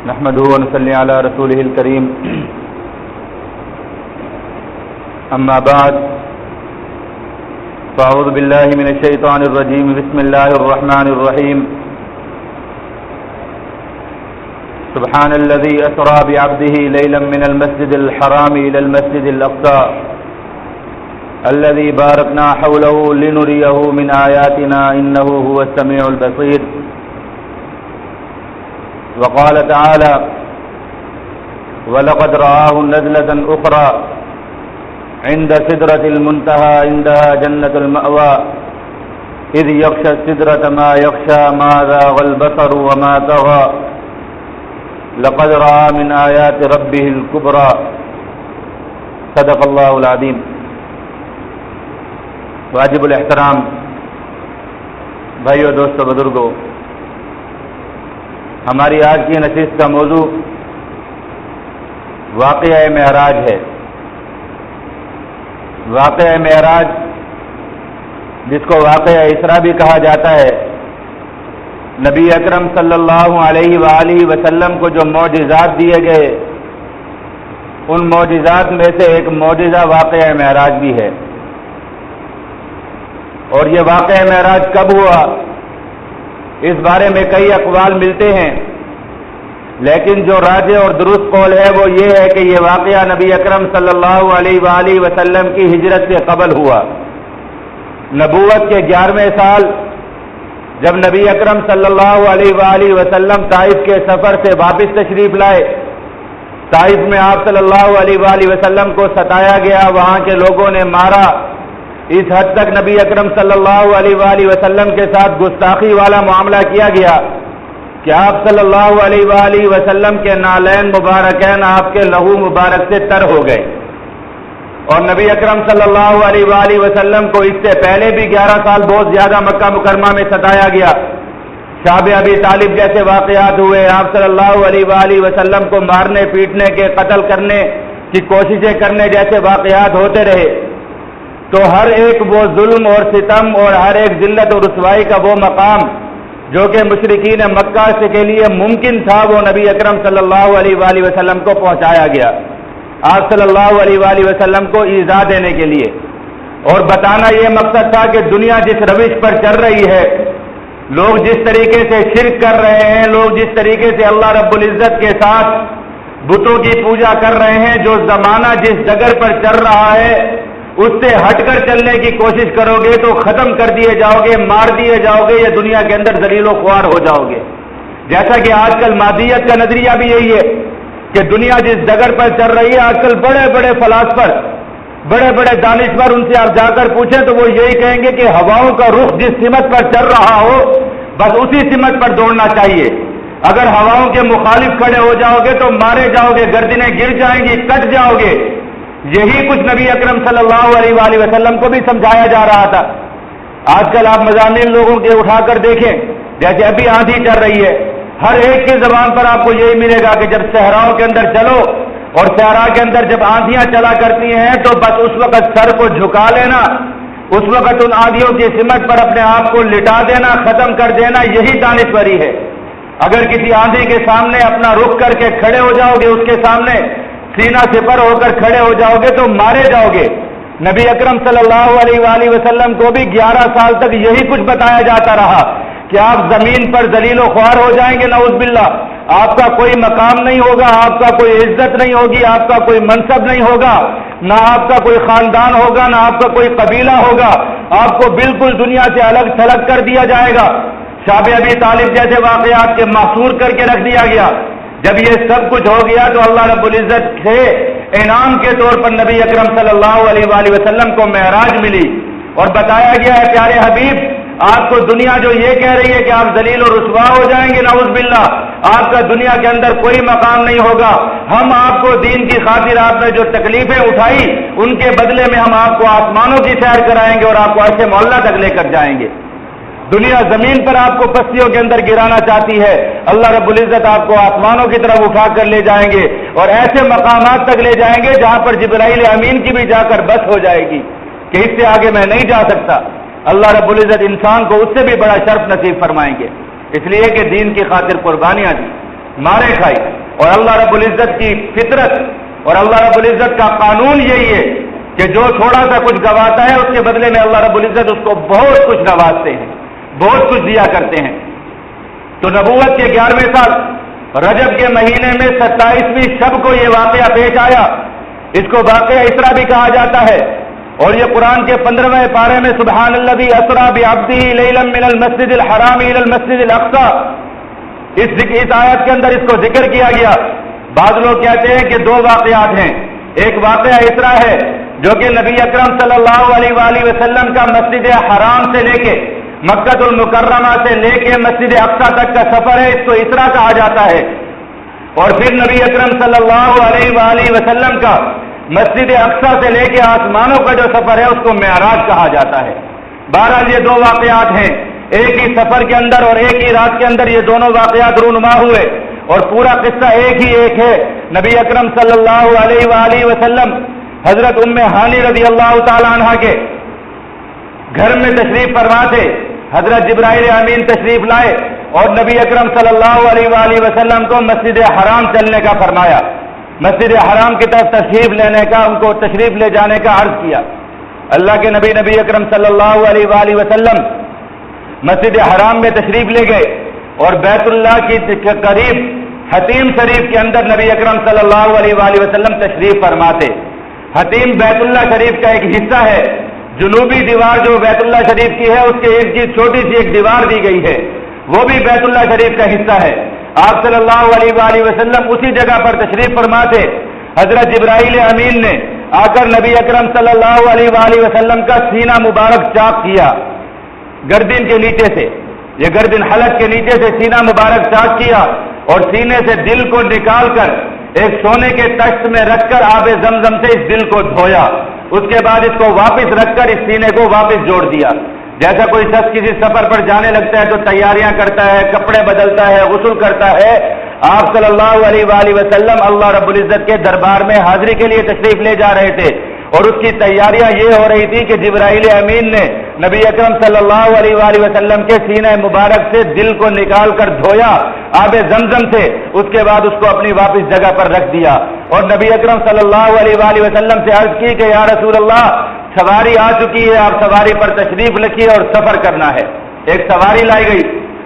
نحمده ونصلي على رسوله الكريم أما بعد فأعوذ بالله من الشيطان الرجيم بسم الله الرحمن الرحيم سبحان الذي أسرى بعبده ليلا من المسجد الحرام إلى المسجد الأقصى الذي باركنا حوله لنريه من آياتنا إنه هو السميع البصير وقال تعالى ولقد رآه نزلة أخرى عند سدرة المنتهى عندها جنة المأوى إذ يغشى السدرة ما يغشى ما زاغ البصر وما طغى لقد رأى من آيات ربه الكبرى صدق الله العظيم. واجب الاحترام بھائیو دوستو بزرگو، ہماری آج کی نشست کا موضوع واقعہ معراج ہے. واقعہ معراج جس کو واقعہ اسراء بھی کہا جاتا ہے، نبی اکرم صلی اللہ علیہ وآلہ وسلم کو جو معجزات دیے گئے ان معجزات میں سے ایک معجزہ واقعہ معراج بھی ہے. اور یہ واقعہ معراج کب ہوا اس بارے میں کئی اقوال ملتے ہیں، لیکن جو راجح اور درست قول ہے وہ یہ ہے کہ یہ واقعہ نبی اکرم صلی اللہ علیہ وآلہ وسلم کی ہجرت سے قبل ہوا. نبوت کے 11ویں سال جب نبی اکرم صلی اللہ علیہ وآلہ وسلم طائف کے سفر سے واپس تشریف لائے، طائف میں آپ صلی اللہ علیہ وآلہ وسلم کو ستایا گیا، وہاں کے لوگوں نے مارا. اس حد تک نبی اکرم صلی اللہ علیہ وآلہ وسلم کے ساتھ گستاخی والا معاملہ کیا گیا کہ آپ صلی اللہ علیہ وآلہ وسلم کے نالین مبارکین آپ کے لہو مبارک سے تر ہو گئے. اور نبی اکرم صلی اللہ علیہ وآلہ وسلم کو اس سے پہلے بھی 11 سال بہت زیادہ مکہ مکرمہ میں ستایا گیا. شعب ابی طالب جیسے واقعات ہوئے، آپ صلی اللہ علیہ وآلہ وسلم کو مارنے پیٹنے کے قتل کرنے کی کوششیں کرنے جیسے واقعات ہوتے رہے. تو ہر ایک وہ ظلم اور ستم اور ہر ایک ذلت اور رسوائی کا وہ مقام جو کہ مشرکین مکہ سے کے لیے ممکن تھا، وہ نبی اکرم صلی اللہ علیہ وآلہ وسلم کو پہنچایا گیا. آپ صلی اللہ علیہ وآلہ وسلم کو ایذا دینے کے لیے اور بتانا یہ مقصد تھا کہ دنیا جس روش پر چل رہی ہے، لوگ جس طریقے سے شرک کر رہے ہیں، لوگ جس طریقے سے اللہ رب العزت کے ساتھ بتوں کی پوجا کر رہے ہیں، جو زمانہ جس ڈگر پر چل رہا ہے اس سے ہٹ کر چلنے کی کوشش کرو گے تو ختم کر دیے جاؤ گے، مار دیے جاؤ گے، یا دنیا کے اندر ذلیل و خوار ہو جاؤ گے. جیسا کہ آج کل مادیت کا نظریہ بھی یہی ہے کہ دنیا جس ڈگر پر چل رہی ہے، آج کل بڑے بڑے فلاسفر، بڑے بڑے دانشور، ان سے آپ جا کر پوچھیں تو وہ یہی کہیں گے کہ ہواؤں کا رخ جس سمت پر چل رہا ہو بس اسی سمت پر دوڑنا چاہیے. اگر ہواؤں کے مخالف کھڑے ہو جاؤ گے تو مارے جاؤ گے، گردنیں گر جائیں گی، کٹ جاؤ گے. یہی کچھ نبی اکرم صلی اللہ علیہ وآلہ وسلم کو بھی سمجھایا جا رہا تھا. آج کل آپ مضامین لوگوں کے اٹھا کر دیکھیں، جیسے ابھی آندھی چل رہی ہے، ہر ایک کی زبان پر آپ کو یہی ملے گا کہ جب صحراؤں کے اندر چلو اور صحرا کے اندر جب آندھیاں چلا کرتی ہیں تو بس اس وقت سر کو جھکا لینا، اس وقت ان آندھیوں کی سمت پر اپنے آپ کو لٹا دینا، ختم کر دینا، یہی دانشوری ہے. اگر کسی آندھی کے سامنے اپنا رخ کر کے کھڑے ہو جاؤ گے، اس کے سامنے سینہ سپر ہو کر کھڑے ہو جاؤ گے تو مارے جاؤ گے. نبی اکرم صلی اللہ علیہ وآلہ وسلم کو بھی 11 سال تک یہی کچھ بتایا جاتا رہا کہ آپ زمین پر ذلیل و خوار ہو جائیں گے، نعوذ باللہ. آپ کا کوئی مقام نہیں ہوگا، آپ کا کوئی عزت نہیں ہوگی، آپ کا کوئی منصب نہیں ہوگا، نہ آپ کا کوئی خاندان ہوگا، نہ آپ کا کوئی قبیلہ ہوگا. آپ کو بالکل دنیا سے الگ تھلگ کر دیا جائے گا. شعب ابی طالب جیسے واقعات کے محصور کر کے رکھ دیا گیا. جب یہ سب کچھ ہو گیا تو اللہ رب العزت سے انعام کے طور پر نبی اکرم صلی اللہ علیہ وآلہ وسلم کو معراج ملی اور بتایا گیا ہے پیارے حبیب، آپ کو دنیا جو یہ کہہ رہی ہے کہ آپ ذلیل و رسوا ہو جائیں گے، نعوذ باللہ، آپ کا دنیا کے اندر کوئی مقام نہیں ہوگا. ہم آپ کو دین کی خاطر آپ نے جو تکلیفیں اٹھائی ان کے بدلے میں ہم آپ کو آسمانوں کی سیر کرائیں گے اور آپ کو عرش معلیٰ تک لے کر جائیں گے. دنیا زمین پر آپ کو پستیوں کے اندر گرانا چاہتی ہے، اللہ رب العزت آپ کو آسمانوں کی طرف اٹھا کر لے جائیں گے اور ایسے مقامات تک لے جائیں گے جہاں پر جبرائیل امین کی بھی جا کر بس ہو جائے گی کہ اس سے آگے میں نہیں جا سکتا. اللہ رب العزت انسان کو اس سے بھی بڑا شرف نصیب فرمائیں گے، اس لیے کہ دین کی خاطر قربانیاں دی. مارے کھائی. اور اللہ رب العزت کی فطرت اور اللہ رب العزت کا قانون یہی ہے کہ جو تھوڑا سا کچھ گواتا ہے اس کے بدلے میں اللہ رب العزت اس کو بہت کچھ نوازتے ہیں، بہت کچھ دیا کرتے ہیں. تو نبوت کے 11ویں سال رجب کے مہینے میں 27ویں شب کو یہ واقعہ پیش آیا. اس کو واقعہ اسرا بھی کہا جاتا ہے. اور یہ قرآن کے 15ویں پارے میں سبحان الذی اسری بعبدہ لیلا من المسجد الحرام الی المسجد الاقصی، اس آیت کے اندر اس کو ذکر کیا گیا. بعض لوگ کہتے ہیں کہ دو واقعات ہیں. ایک واقعہ اسرا ہے جو کہ نبی اکرم صلی اللہ علیہ وآلہ وسلم کا مسجد حرام سے لے کے مکہ المکرمہ سے لے کے مسجد اقصی تک کا سفر ہے، اس کو اسرا کہا جاتا ہے. اور پھر نبی اکرم صلی اللہ علیہ وآلہ وسلم کا مسجد اقصی سے لے کے آسمانوں کا جو سفر ہے اس کو معراج کہا جاتا ہے. بہرحال یہ دو واقعات ہیں، ایک ہی سفر کے اندر اور ایک ہی رات کے اندر یہ دونوں واقعات رونما ہوئے. اور پورا قصہ ایک ہے. نبی اکرم صلی اللہ علیہ وآلہ وسلم حضرت ام ہانی رضی اللہ تعالی عنہ کے گھر میں تشریف فرما تھے. حضرت جبرائیل امین تشریف لائے اور نبی اکرم صلی اللہ علیہ وآلہ وسلم کو مسجد حرام چلنے کا فرمایا، مسجد حرام کی طرف تشریف لینے کا، ان کو تشریف لے جانے کا عرض کیا. اللہ کے نبی اکرم صلی اللہ علیہ وآلہ وسلم مسجد حرام میں تشریف لے گئے اور بیت اللہ کی قریب حتیم شریف کے اندر نبی اکرم صلی اللہ علیہ وآلہ وسلم تشریف فرماتے. حتیم بیت اللہ شریف کا ایک حصہ ہے. جنوبی دیوار جو بیت اللہ شریف کی ہے اس کے ایک چھوٹی سی ایک دیوار دی گئی ہے، وہ بھی بیت اللہ شریف کا حصہ ہے. آپ صلی اللہ علیہ وآلہ وسلم اسی جگہ پر تشریف فرما تھے. حضرت جبرائیل امین نے آ کر نبی اکرم صلی اللہ علیہ وآلہ وسلم کا سینہ مبارک چاک کیا گردن کے نیچے سے، یہ گردن حلق کے نیچے سے سینہ مبارک چاک کیا اور سینے سے دل کو نکال کر ایک سونے کے تخت میں رکھ کر آب زمزم سے اس دل کو دھویا. اس کے بعد اس کو واپس رکھ کر اس سینے کو واپس جوڑ دیا. جیسا کوئی شخص کسی سفر پر جانے لگتا ہے تو تیاریاں کرتا ہے، کپڑے بدلتا ہے، غسل کرتا ہے. آپ صلی اللہ علیہ وآلہ وسلم اللہ رب العزت کے دربار میں حاضری کے لیے تشریف لے جا رہے تھے اور اس کی تیاریاں یہ ہو رہی تھی کہ جبرائیل امین نے نبی اکرم صلی اللہ علیہ وآلہ وسلم کے سینہ مبارک سے دل کو نکال کر دھویا آب زمزم سے. اس کے بعد اس کو اپنی واپس جگہ پر رکھ دیا اور نبی اکرم صلی اللہ علیہ وآلہ وسلم سے عرض کی کہ یا رسول اللہ سواری آ چکی ہے، آپ سواری پر تشریف رکھیے اور سفر کرنا ہے. ایک سواری لائی گئی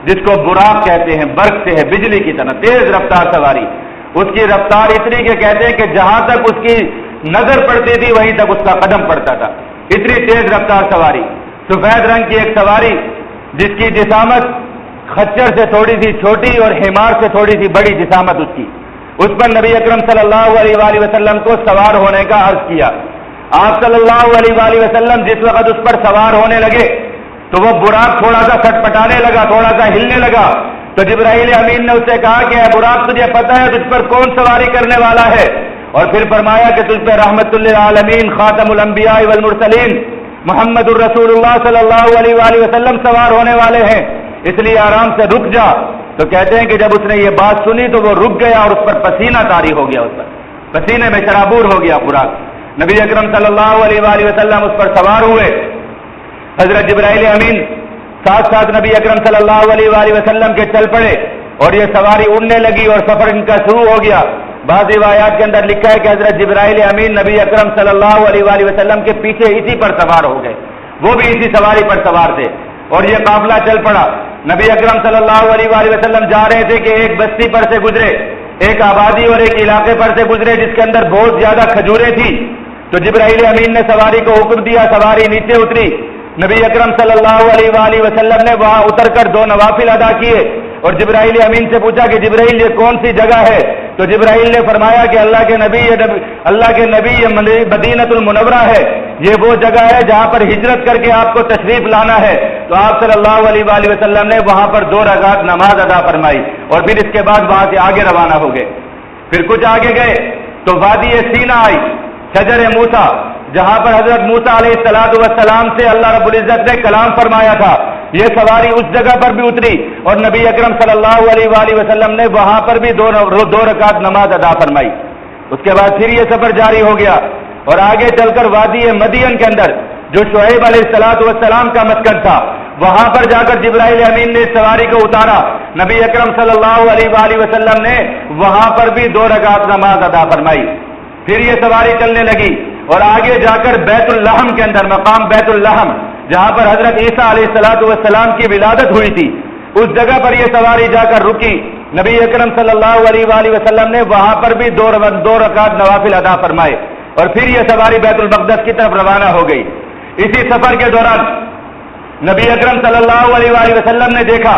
جس کو براق کہتے ہیں، برق سے ہے، بجلی کی طرح تیز رفتار سواری. اس کی رفتار اتنی کہ کہتے ہیں کہ جہاں تک اس کی نظر پڑتی تھی وہیں تک اس کا قدم پڑتا تھا، اتنی تیز رفتار سواری. سفید رنگ کی ایک سواری جس کی جسامت خچر سے تھوڑی سی چھوٹی اور حمار سے تھوڑی سی بڑی جسامت اس کی. اس پر نبی اکرم صلی اللہ علیہ وآلہ وسلم کو سوار ہونے کا عرض کیا. آپ صلی اللہ علیہ وآلہ وسلم جس وقت اس پر سوار ہونے لگے تو وہ براق تھوڑا سا سٹپٹانے لگا، تھوڑا سا ہلنے لگا. تو جبرائیل امین نے اس سے کہا کہ اے براق تجھے پتہ ہے تجھ پر کون سواری کرنے والا ہے؟ اور پھر فرمایا کہ تجھ پہ رحمت للعالمین خاتم الانبیاء والمرسلین محمد الرسول اللہ صلی اللہ علیہ وآلہ وسلم سوار ہونے والے ہیں، اس لیے آرام سے رک جا. تو کہتے ہیں کہ جب اس نے یہ بات سنی تو وہ رک گیا اور اس پر پسینہ طاری ہو گیا، اس پر پسینے میں شرابور ہو گیا براق. نبی اکرم صلی اللہ علیہ وآلہ وسلم اس پر سوار ہوئے. حضرت جبرائیل امین ساتھ ساتھ نبی اکرم صلی اللہ علیہ وآلہ وسلم کے چل پڑے اور یہ سواری اڑنے لگی اور سفر ان کا شروع ہو گیا. بعض روایات کے اندر لکھا ہے کہ حضرت جبرائیل امین نبی اکرم صلی اللہ علیہ وآلہ وسلم کے پیچھے اسی پر سوار ہو گئے، وہ بھی اسی سواری پر سوار تھے اور یہ قافلہ چل پڑا. نبی اکرم صلی اللہ علیہ وآلہ وسلم جا رہے تھے کہ ایک بستی پر سے گزرے، ایک آبادی اور ایک علاقے پر سے گزرے جس کے اندر بہت زیادہ کھجوریں تھی. تو جبرائیل امین نے سواری کو حکم دیا، سواری نیچے اتری. نبی اکرم صلی اللہ علیہ وآلہ وسلم نے وہاں اتر کر 2 نوافل ادا کیے اور جبرائیل امین سے پوچھا کہ جبرائیل یہ کون سی جگہ ہے؟ تو جبرائیل نے فرمایا کہ اللہ کے نبی یہ مدینۃ المنورہ ہے، یہ وہ جگہ ہے جہاں پر ہجرت کر کے آپ کو تشریف لانا ہے. تو آپ صلی اللہ علیہ وآلہ وسلم نے وہاں پر 2 رکعت نماز ادا فرمائی اور پھر اس کے بعد وہاں سے آگے روانہ ہو گئے. پھر کچھ آگے گئے تو وادی سینا آئی، شجر موسیٰ، جہاں پر حضرت موسیٰ علیہ السلام سے اللہ رب العزت نے کلام فرمایا تھا. یہ سواری اس جگہ پر بھی اتری اور نبی اکرم صلی اللہ علیہ وآلہ وسلم نے وہاں پر بھی 2 رکعت نماز ادا فرمائی. اس کے بعد پھر یہ سفر جاری ہو گیا اور آگے چل کر وادی مدین کے اندر جو شعیب علیہ السلام کا مسکن تھا وہاں پر جا کر جبرائیل امین نے سواری کو اتارا، نبی اکرم صلی اللہ علیہ وآلہ وسلم نے وہاں پر بھی 2 رکعت نماز ادا فرمائی۔ پھر یہ سواری چلنے لگی اور آگے جا کر بیت اللحم کے اندر، مقام بیت اللحم جہاں پر حضرت عیسیٰ علیہ السلام کی ولادت ہوئی تھی، اس جگہ پر یہ سواری جا کر رکی۔ نبی اکرم صلی اللہ علیہ وآلہ وسلم نے وہاں پر بھی 2 رکعت نوافل ادا فرمائے اور پھر یہ سواری بیت المقدس کی طرف روانہ ہو گئی۔ اسی سفر کے دوران نبی اکرم صلی اللہ علیہ وآلہ وسلم نے دیکھا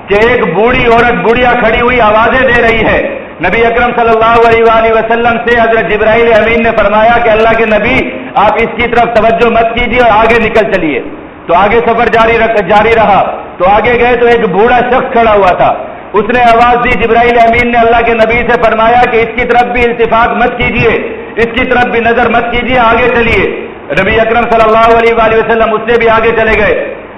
کہ ایک بوڑھی عورت بوڑھیا کھڑی ہوئی آوازیں دے رہی ہے۔ نبی اکرم صلی اللہ علیہ وآلہ وسلم سے حضرت جبرائیل امین نے فرمایا کہ اللہ کے نبی آپ اس کی طرف توجہ مت کیجیے اور آگے نکل چلیے۔ تو آگے سفر جاری رہا تو آگے گئے تو ایک بوڑھا شخص کھڑا ہوا تھا، اس نے آواز دی، جبرائیل امین نے اللہ کے نبی سے فرمایا کہ اس کی طرف بھی التفات مت کیجیے، اس کی طرف بھی نظر مت کیجیے، آگے چلیے۔ نبی اکرم صلی اللہ علیہ وآلہ وسلم اس سے بھی آگے چلے گئے۔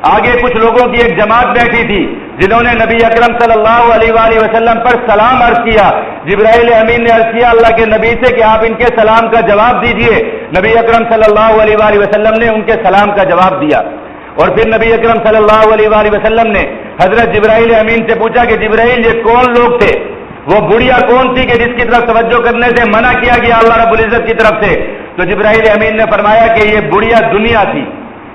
آگے کچھ لوگوں کی ایک جماعت بیٹھی تھی جنہوں نے نبی اکرم صلی اللہ علیہ وآلہ وسلم پر سلام عرض کیا۔ جبرائیل امین نے عرض کیا اللہ کے نبی سے کہ آپ ان کے سلام کا جواب دیجئے۔ نبی اکرم صلی اللہ علیہ وآلہ وسلم نے ان کے سلام کا جواب دیا، اور پھر نبی اکرم صلی اللہ علیہ وآلہ وسلم نے حضرت جبرائیل امین سے پوچھا کہ جبرائیل یہ کون لوگ تھے، وہ بڑھیا کون تھی کہ جس کی طرف توجہ کرنے سے منع کیا گیا اللہ رب العزت کی طرف سے؟ تو جبرائیل امین نے فرمایا کہ یہ بڑھیا دنیا تھی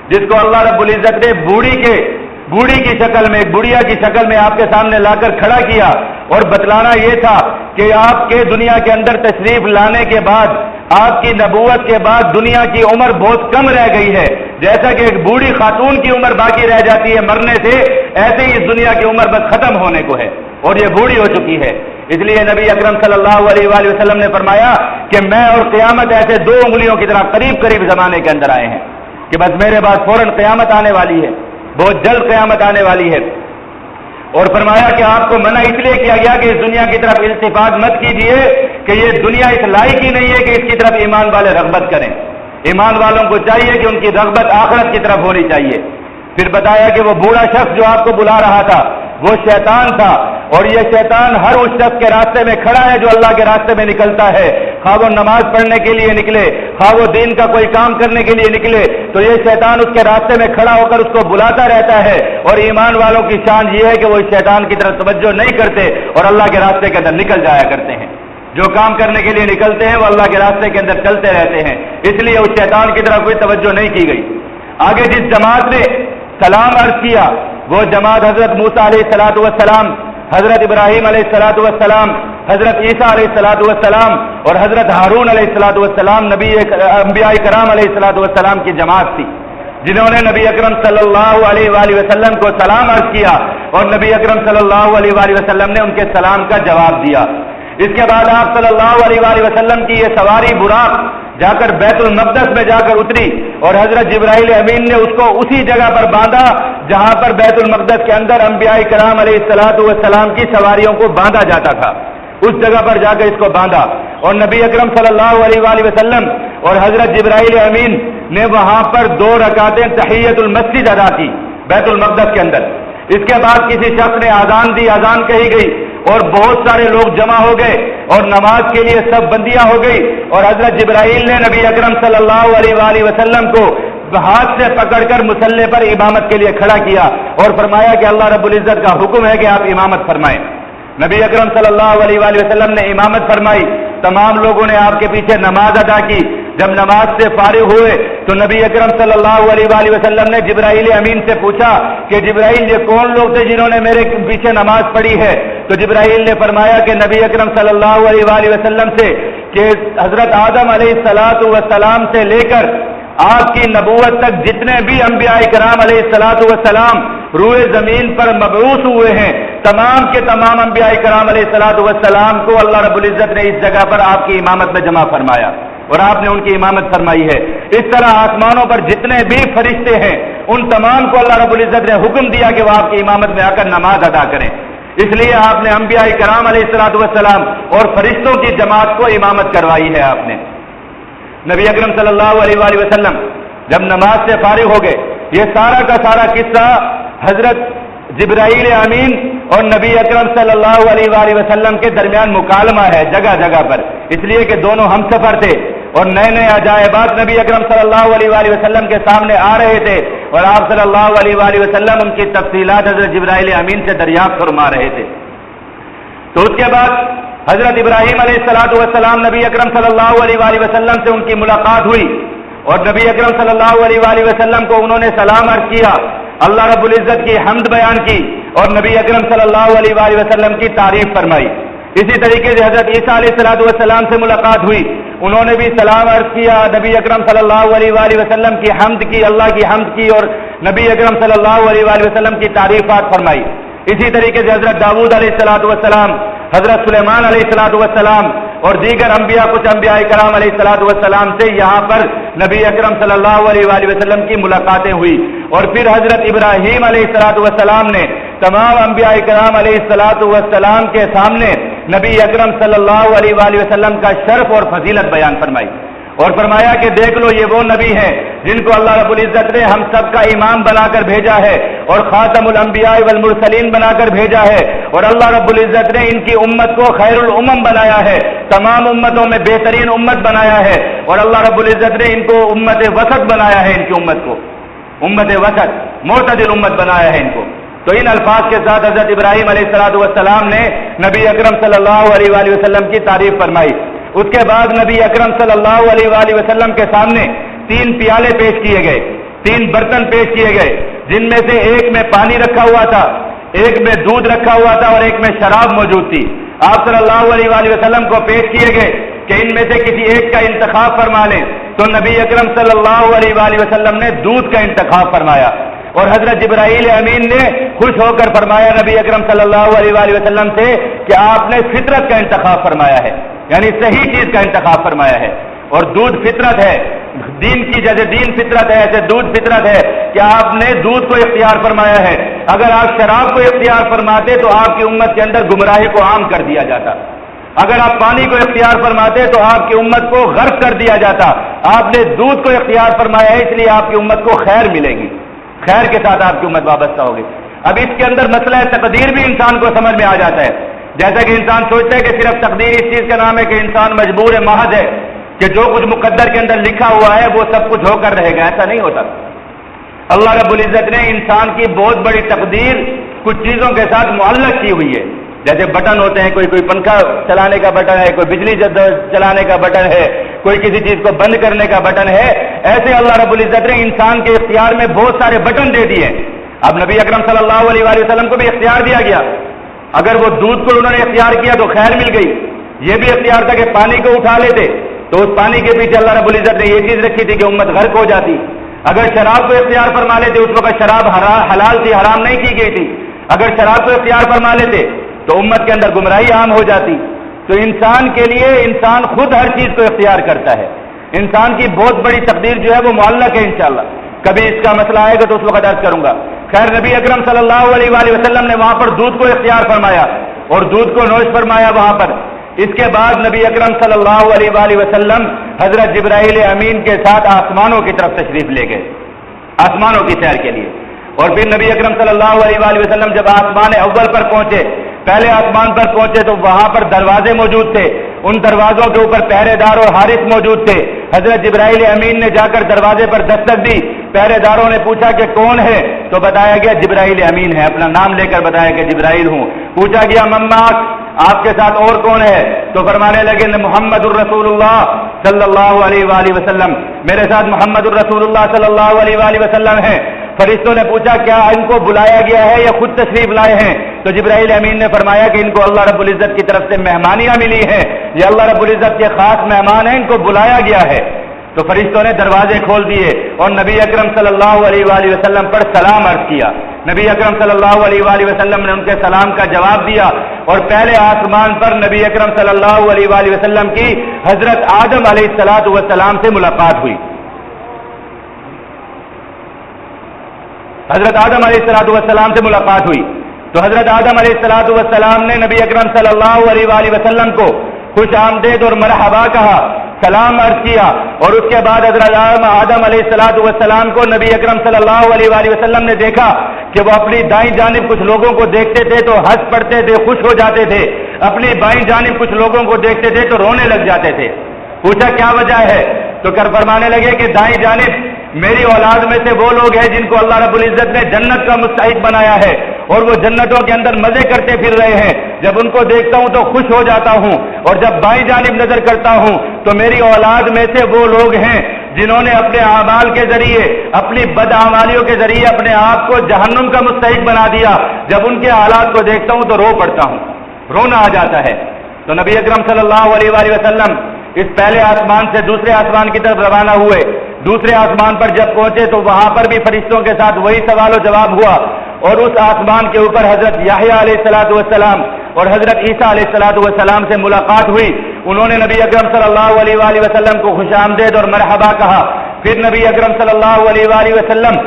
جس کو اللہ رب العزت نے بوڑھی کی شکل میں، بڑھیا کی شکل میں آپ کے سامنے لا کر کھڑا کیا، اور بتلانا یہ تھا کہ آپ کے دنیا کے اندر تشریف لانے کے بعد، آپ کی نبوت کے بعد دنیا کی عمر بہت کم رہ گئی ہے، جیسا کہ ایک بوڑھی خاتون کی عمر باقی رہ جاتی ہے مرنے سے، ایسے ہی اس دنیا کی عمر بس ختم ہونے کو ہے اور یہ بوڑھی ہو چکی ہے۔ اس لیے نبی اکرم صلی اللہ علیہ وآلہ وسلم نے فرمایا کہ میں اور قیامت ایسے 2 انگلیوں کی طرح قریب زمانے کے اندر آئے ہیں کہ بس میرے بعد فوراً قیامت آنے والی ہے، بہت جلد قیامت آنے والی ہے۔ اور فرمایا کہ آپ کو منع اس لیے کیا گیا کہ اس دنیا کی طرف التفات مت کیجیے کہ یہ دنیا اس لائق ہی نہیں ہے کہ اس کی طرف ایمان والے رغبت کریں، ایمان والوں کو چاہیے کہ ان کی رغبت آخرت کی طرف ہونی چاہیے۔ پھر بتایا کہ وہ بوڑھا شخص جو آپ کو بلا رہا تھا وہ شیطان تھا، اور یہ شیطان ہر اس شخص کے راستے میں کھڑا ہے جو اللہ کے راستے میں نکلتا ہے، خواہ وہ نماز پڑھنے کے لیے نکلے، خواہ وہ دین کا کوئی کام کرنے کے لیے نکلے، تو یہ شیطان اس کے راستے میں کھڑا ہو کر اس کو بلاتا رہتا ہے۔ اور ایمان والوں کی شان یہ ہے کہ وہ اس شیطان کی طرف توجہ نہیں کرتے اور اللہ کے راستے کے اندر نکل جایا کرتے ہیں، جو کام کرنے کے لیے نکلتے ہیں وہ اللہ کے راستے کے اندر چلتے رہتے ہیں، اس لیے اس شیطان کی طرف کوئی توجہ نہیں کی گئی۔ آگے جس جماعت نے سلام عرض کیا وہ جماعت حضرت موسیٰ علیہ السلام، حضرت ابراہیم علیہ السلام، حضرت عیسیٰ علیہ السلام اور حضرت ہارون علیہ السلام انبیاء کرام علیہ السلام کی جماعت تھی، جنہوں نے نبی اکرم صلی اللہ علیہ وآلہ وسلم کو سلام عرض کیا اور نبی اکرم صلی اللہ علیہ وآلہ وسلم نے ان کے سلام کا جواب دیا۔ اس کے بعد آپ صلی اللہ علیہ وآلہ وسلم کی یہ سواری براق جا کر بیت المقدس میں جا کر اتری، اور حضرت جبرائیل امین نے اس کو اسی جگہ پر باندھا جہاں پر بیت المقدس کے اندر انبیاء کرام علیہ السلام کی سواریوں کو باندھا جاتا تھا، اس جگہ پر جا کر اس کو باندھا، اور نبی اکرم صلی اللہ علیہ وآلہ وسلم اور حضرت جبرائیل امین نے وہاں پر 2 رکعتیں تحیت المسجد ادا کی بیت المقدس کے اندر۔ اس کے بعد کسی شخص نے آذان دی، آذان کہی گئی اور بہت سارے لوگ جمع ہو گئے اور نماز کے لیے سب بندیاں ہو گئی، اور حضرت جبرائیل نے نبی اکرم صلی اللہ علیہ وآلہ وسلم کو ہاتھ سے پکڑ کر مصلی پر امامت کے لیے کھڑا کیا اور فرمایا کہ اللہ رب العزت کا حکم ہے کہ آپ امامت فرمائیں۔ نبی اکرم صلی اللہ علیہ وآلہ وسلم نے امامت فرمائی، تمام لوگوں نے آپ کے پیچھے نماز ادا کی۔ جب نماز سے فارغ ہوئے تو نبی اکرم صلی اللہ علیہ وآلہ وسلم نے جبرائیل امین سے پوچھا کہ جبرائیل یہ کون لوگ تھے جنہوں نے میرے پیچھے نماز پڑھی ہے؟ تو جبرائیل نے فرمایا کہ نبی اکرم صلی اللہ علیہ وآلہ وسلم سے کہ حضرت آدم علیہ السلام سے لے کر آپ کی نبوت تک جتنے بھی انبیاء کرام علیہ السلام روئے زمین پر مبعوث ہوئے ہیں، تمام کے تمام انبیاء کرام علیہ السلام کو اللہ رب العزت نے اس جگہ پر آپ کی امامت میں جمع فرمایا اور آپ نے ان کی امامت فرمائی ہے۔ اس طرح آسمانوں پر جتنے بھی فرشتے ہیں ان تمام کو اللہ رب العزت نے حکم دیا کہ وہ آپ کی امامت میں آ کر نماز ادا کریں، اس لیے آپ نے انبیاء کرام علیہ السلام اور فرشتوں کی جماعت کو امامت کروائی ہے۔ آپ نے نبی اکرم صلی اللہ علیہ وآلہ وسلم جب نماز سے فارغ ہو گئے، یہ سارا کا سارا قصہ حضرت جبرائیل امین اور نبی اکرم صلی اللہ علیہ وآلہ وسلم کے درمیان مکالمہ ہے جگہ جگہ پر، اس لیے کہ دونوں ہم سفر تھے اور نئے نئے عجائبات نبی اکرم صلی اللہ علیہ وآلہ وسلم کے سامنے آ رہے تھے اور آپ صلی اللہ علیہ وآلہ وسلم ان کی تفصیلات حضرت جبرائیل امین سے دریافت فرما رہے تھے۔ تو اس کے بعد حضرت ابراہیم علیہ السلام نبی اکرم صلی اللہ علیہ وآلہ وسلم سے ان کی ملاقات ہوئی اور نبی اکرم صلی اللہ علیہ وآلہ وسلم کو انہوں نے سلام عرض کیا، اللہ رب العزت کی حمد بیان کی اور نبی اکرم صلی اللہ علیہ وآلہ وسلم کی تعریف فرمائی۔ اسی طریقے سے حضرت عیسیٰ علیہ السلام سے ملاقات ہوئی، انہوں نے بھی سلام عرض کیا، نبی اکرم صلی اللہ علیہ وآلہ وسلم کی حمد کی، اللہ کی حمد کی اور نبی اکرم صلی اللہ علیہ وآلہ وسلم کی تعریفات فرمائی۔ اسی طریقے سے حضرت داؤد علیہ السلام، حضرت سلیمان علیہ السلام اور دیگر انبیاء، کچھ انبیاء کرام علیہ السلام سے یہاں پر نبی اکرم صلی اللہ علیہ وآلہ وسلم کی ملاقاتیں ہوئی، اور پھر حضرت ابراہیم علیہ السلام نے تمام انبیاء کرام علیہ السلام کے سامنے نبی اکرم صلی اللہ علیہ وآلہ وسلم کا شرف اور فضیلت بیان فرمائی اور فرمایا کہ دیکھ لو یہ وہ نبی ہیں جن کو اللہ رب العزت نے ہم سب کا امام بنا کر بھیجا ہے اور خاتم الانبیاء والمرسلین بنا کر بھیجا ہے، اور اللہ رب العزت نے ان کی امت کو خیر الامم بنایا ہے، تمام امتوں میں بہترین امت بنایا ہے، اور اللہ رب العزت نے ان کو امت وسط بنایا ہے، ان کی امت کو امت وسط معتدل امت بنایا ہے ان کو۔ تو ان الفاظ کے ساتھ حضرت ابراہیم علیہ السلام نے نبی اکرم صلی اللہ علیہ وآلہ وسلم کی تعریف فرمائی۔ اس کے بعد نبی اکرم صلی اللہ علیہ وآلہ وسلم کے سامنے 3 پیالے پیش کیے گئے، 3 برتن پیش کیے گئے، جن میں سے ایک میں پانی رکھا ہوا تھا، ایک میں دودھ رکھا ہوا تھا اور ایک میں شراب موجود تھی۔ آپ صلی اللہ علیہ وآلہ وسلم کو پیش کیے گئے کہ ان میں سے کسی ایک کا انتخاب فرما لیں، تو نبی اکرم صلی اللہ علیہ وآلہ وسلم نے دودھ کا انتخاب فرمایا، اور حضرت جبرائیل امین نے خوش ہو کر فرمایا نبی اکرم صلی اللہ علیہ وآلہ وسلم سے کہ آپ نے فطرت کا انتخاب فرمایا ہے، یعنی صحیح چیز کا انتخاب فرمایا ہے، اور دودھ فطرت ہے، دین کی جیسے دین فطرت ہے ایسے دودھ فطرت ہے کہ آپ نے دودھ کو اختیار فرمایا ہے۔ اگر آپ شراب کو اختیار فرماتے تو آپ کی امت کے اندر گمراہی کو عام کر دیا جاتا، اگر آپ پانی کو اختیار فرماتے تو آپ کی امت کو غرق کر دیا جاتا، آپ نے دودھ کو اختیار فرمایا ہے، اس لیے آپ کی امت کو خیر ملے گی، خیر کے ساتھ آپ کی امت وابستہ ہوگی۔ اب اس کے اندر مسئلہ تقدیر بھی انسان کو سمجھ میں آ جاتا ہے، جیسا کہ انسان سوچتا ہے کہ صرف تقدیر اس چیز کا نام ہے کہ انسان مجبور محض ہے کہ جو کچھ مقدر کے اندر لکھا ہوا ہے وہ سب کچھ ہو کر رہے گا، ایسا نہیں ہوتا۔ اللہ رب العزت نے انسان کی بہت بڑی تقدیر کچھ چیزوں کے ساتھ معلق کی ہوئی ہے، جیسے بٹن ہوتے ہیں، کوئی پنکھا چلانے کا بٹن ہے، کوئی بجلی چلانے کا بٹن ہے، کوئی کسی چیز کو بند کرنے کا بٹن ہے، ایسے اللہ رب العزت نے انسان کے اختیار میں بہت سارے بٹن دے دیے۔ اب نبی اکرم صلی اللہ علیہ وآلہ وسلم کو بھی اختیار دیا گیا، اگر وہ دودھ کو انہوں نے اختیار کیا تو خیر مل گئی، یہ بھی اختیار تھا کہ پانی کو اٹھا لیتے تو اس پانی کے پیچھے اللہ رب العزت نے یہ چیز رکھی تھی کہ امت غرق ہو جاتی، اگر شراب کو اختیار فرما لیتے، اس وقت شراب حلال تھی، حرام نہیں کی گئی تھی، اگر شراب کو اختیار فرما لیتے تو امت کے اندر گمراہی عام ہو جاتی۔ تو انسان کے لیے انسان خود ہر چیز کو اختیار کرتا ہے، انسان کی بہت بڑی تقدیر جو ہے وہ معلق ہے، انشاءاللہ کبھی اس کا مسئلہ آئے گا تو اس وقت عرض کروں گا۔ خیر نبی اکرم صلی اللہ علیہ وآلہ وسلم نے وہاں پر دودھ کو اختیار فرمایا اور دودھ کو نوش فرمایا وہاں پر۔ اس کے بعد نبی اکرم صلی اللہ علیہ وآلہ وسلم حضرت جبرائیل امین کے ساتھ آسمانوں کی طرف تشریف لے گئے، آسمانوں کی سیر کے لیے، اور پھر نبی اکرم صلی اللہ علیہ وآلہ وسلم جب آسمان اول پر پہنچے، پہلے آسمان پر پہنچے تو وہاں پر دروازے موجود تھے، ان دروازوں کے اوپر پہرے دار اور حارس موجود تھے۔ حضرت جبرائیل امین نے جا کر دروازے پر دستک دی، پہرے داروں نے پوچھا کہ کون ہے، تو بتایا گیا جبرائیل امین ہے، اپنا نام لے کر بتایا کہ جبرائیل ہوں۔ پوچھا گیا مماک، آپ کے ساتھ اور کون ہے، تو فرمانے لگے محمد الرسول اللہ صلی اللہ علیہ وآلہ وسلم، میرے ساتھ محمد الرسول اللہ صلی اللہ علیہ وآلہ وسلم ہیں۔ فرشتوں نے پوچھا کیا ان کو بلایا گیا ہے یا خود تشریف لائے ہیں، تو جبرائیل امین نے فرمایا کہ ان کو اللہ رب العزت کی طرف سے مہمانیاں ملی ہیں، یہ اللہ رب العزت کے خاص مہمان ہیں، ان کو بلایا گیا ہے۔ تو فرشتوں نے دروازے کھول دیے اور نبی اکرم صلی اللہ علیہ وآلہ وسلم پر سلام عرض کیا۔ نبی اکرم صلی اللہ علیہ وآلہ وسلم نے ان کے سلام کا جواب دیا، اور پہلے آسمان پر نبی اکرم صلی اللہ علیہ وآلہ وسلم کی حضرت آدم علیہ السلام سے ملاقات ہوئی۔ حضرت آدم علیہ السلام سے ملاقات ہوئی تو حضرت آدم علیہ السلام نے نبی اکرم صلی اللہ علیہ وآلہ وسلم کو خوش آمدید اور مرحبا کہا، سلام عرض کیا، اور اس کے بعد حضرت آدم علیہ السلام کو نبی اکرم صلی اللہ علیہ وآلہ وسلم نے دیکھا کہ وہ اپنی دائیں جانب کچھ لوگوں کو دیکھتے تھے تو ہنس پڑتے تھے، خوش ہو جاتے تھے، اپنی بائیں جانب کچھ لوگوں کو دیکھتے تھے تو رونے لگ جاتے تھے۔ پوچھا کیا وجہ ہے؟ تو فرمانے لگے کہ دائیں جانب میری اولاد میں سے وہ لوگ ہیں جن کو اللہ رب العزت نے جنت کا مستحق بنایا ہے اور وہ جنتوں کے اندر مزے کرتے پھر رہے ہیں، جب ان کو دیکھتا ہوں تو خوش ہو جاتا ہوں، اور جب بائیں جانب نظر کرتا ہوں تو میری اولاد میں سے وہ لوگ ہیں جنہوں نے اپنے اعمال کے ذریعے، اپنی بدعمالیوں کے ذریعے اپنے آپ کو جہنم کا مستحق بنا دیا۔ جب ان کے حالات کو دیکھتا ہوں تو رو پڑتا ہوں، رونا آ جاتا ہے۔ تو نبی اکرم صلی اللہ علیہ وآلہ وسلم اس پہلے آسمان سے دوسرے آسمان کی طرف روانہ ہوئے۔ دوسرے آسمان پر جب پہنچے تو وہاں پر بھی فرشتوں کے ساتھ وہی سوال و جواب ہوا، اور اس آسمان کے اوپر حضرت یحییٰ علیہ الصلوۃ والسلام اور حضرت عیسیٰ علیہ الصلوۃ والسلام سے ملاقات ہوئی۔ انہوں نے نبی اکرم صلی اللہ علیہ وآلہ وسلم کو خوش آمدید اور مرحبا کہا۔ پھر نبی اکرم صلی اللہ علیہ وآلہ وسلم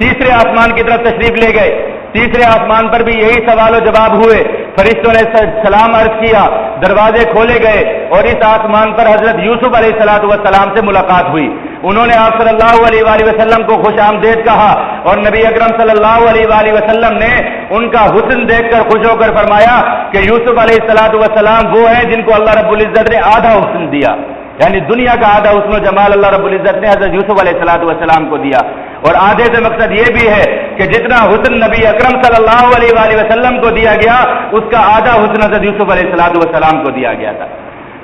تیسرے آسمان کی طرف تشریف لے گئے۔ تیسرے آسمان پر بھی یہی سوال و جواب ہوئے، فرشتوں نے سلام عرض کیا، دروازے کھولے گئے، اور اس آسمان پر حضرت یوسف علیہ الصلوۃ والسلام سے ملاقات ہوئی۔ انہوں نے آپ صلی اللہ علیہ وآلہ وسلم کو خوش آمدید کہا، اور نبی اکرم صلی اللہ علیہ وآلہ وسلم نے ان کا حسن دیکھ کر خوش ہو کر فرمایا کہ یوسف علیہ الصلوۃ والسلام وہ ہیں جن کو اللہ رب العزت نے آدھا حسن دیا، یعنی دنیا کا آدھا حسن و جمال اللہ رب العزت نے حضرت یوسف علیہ الصلوۃ والسلام کو دیا۔ اور آدھے سے مقصد یہ بھی ہے کہ جتنا حسن نبی اکرم صلی اللہ علیہ وآلہ وسلم کو دیا گیا، اس کا آدھا حسن حضرت یوسف علیہ الصلوۃ والسلام کو دیا گیا تھا۔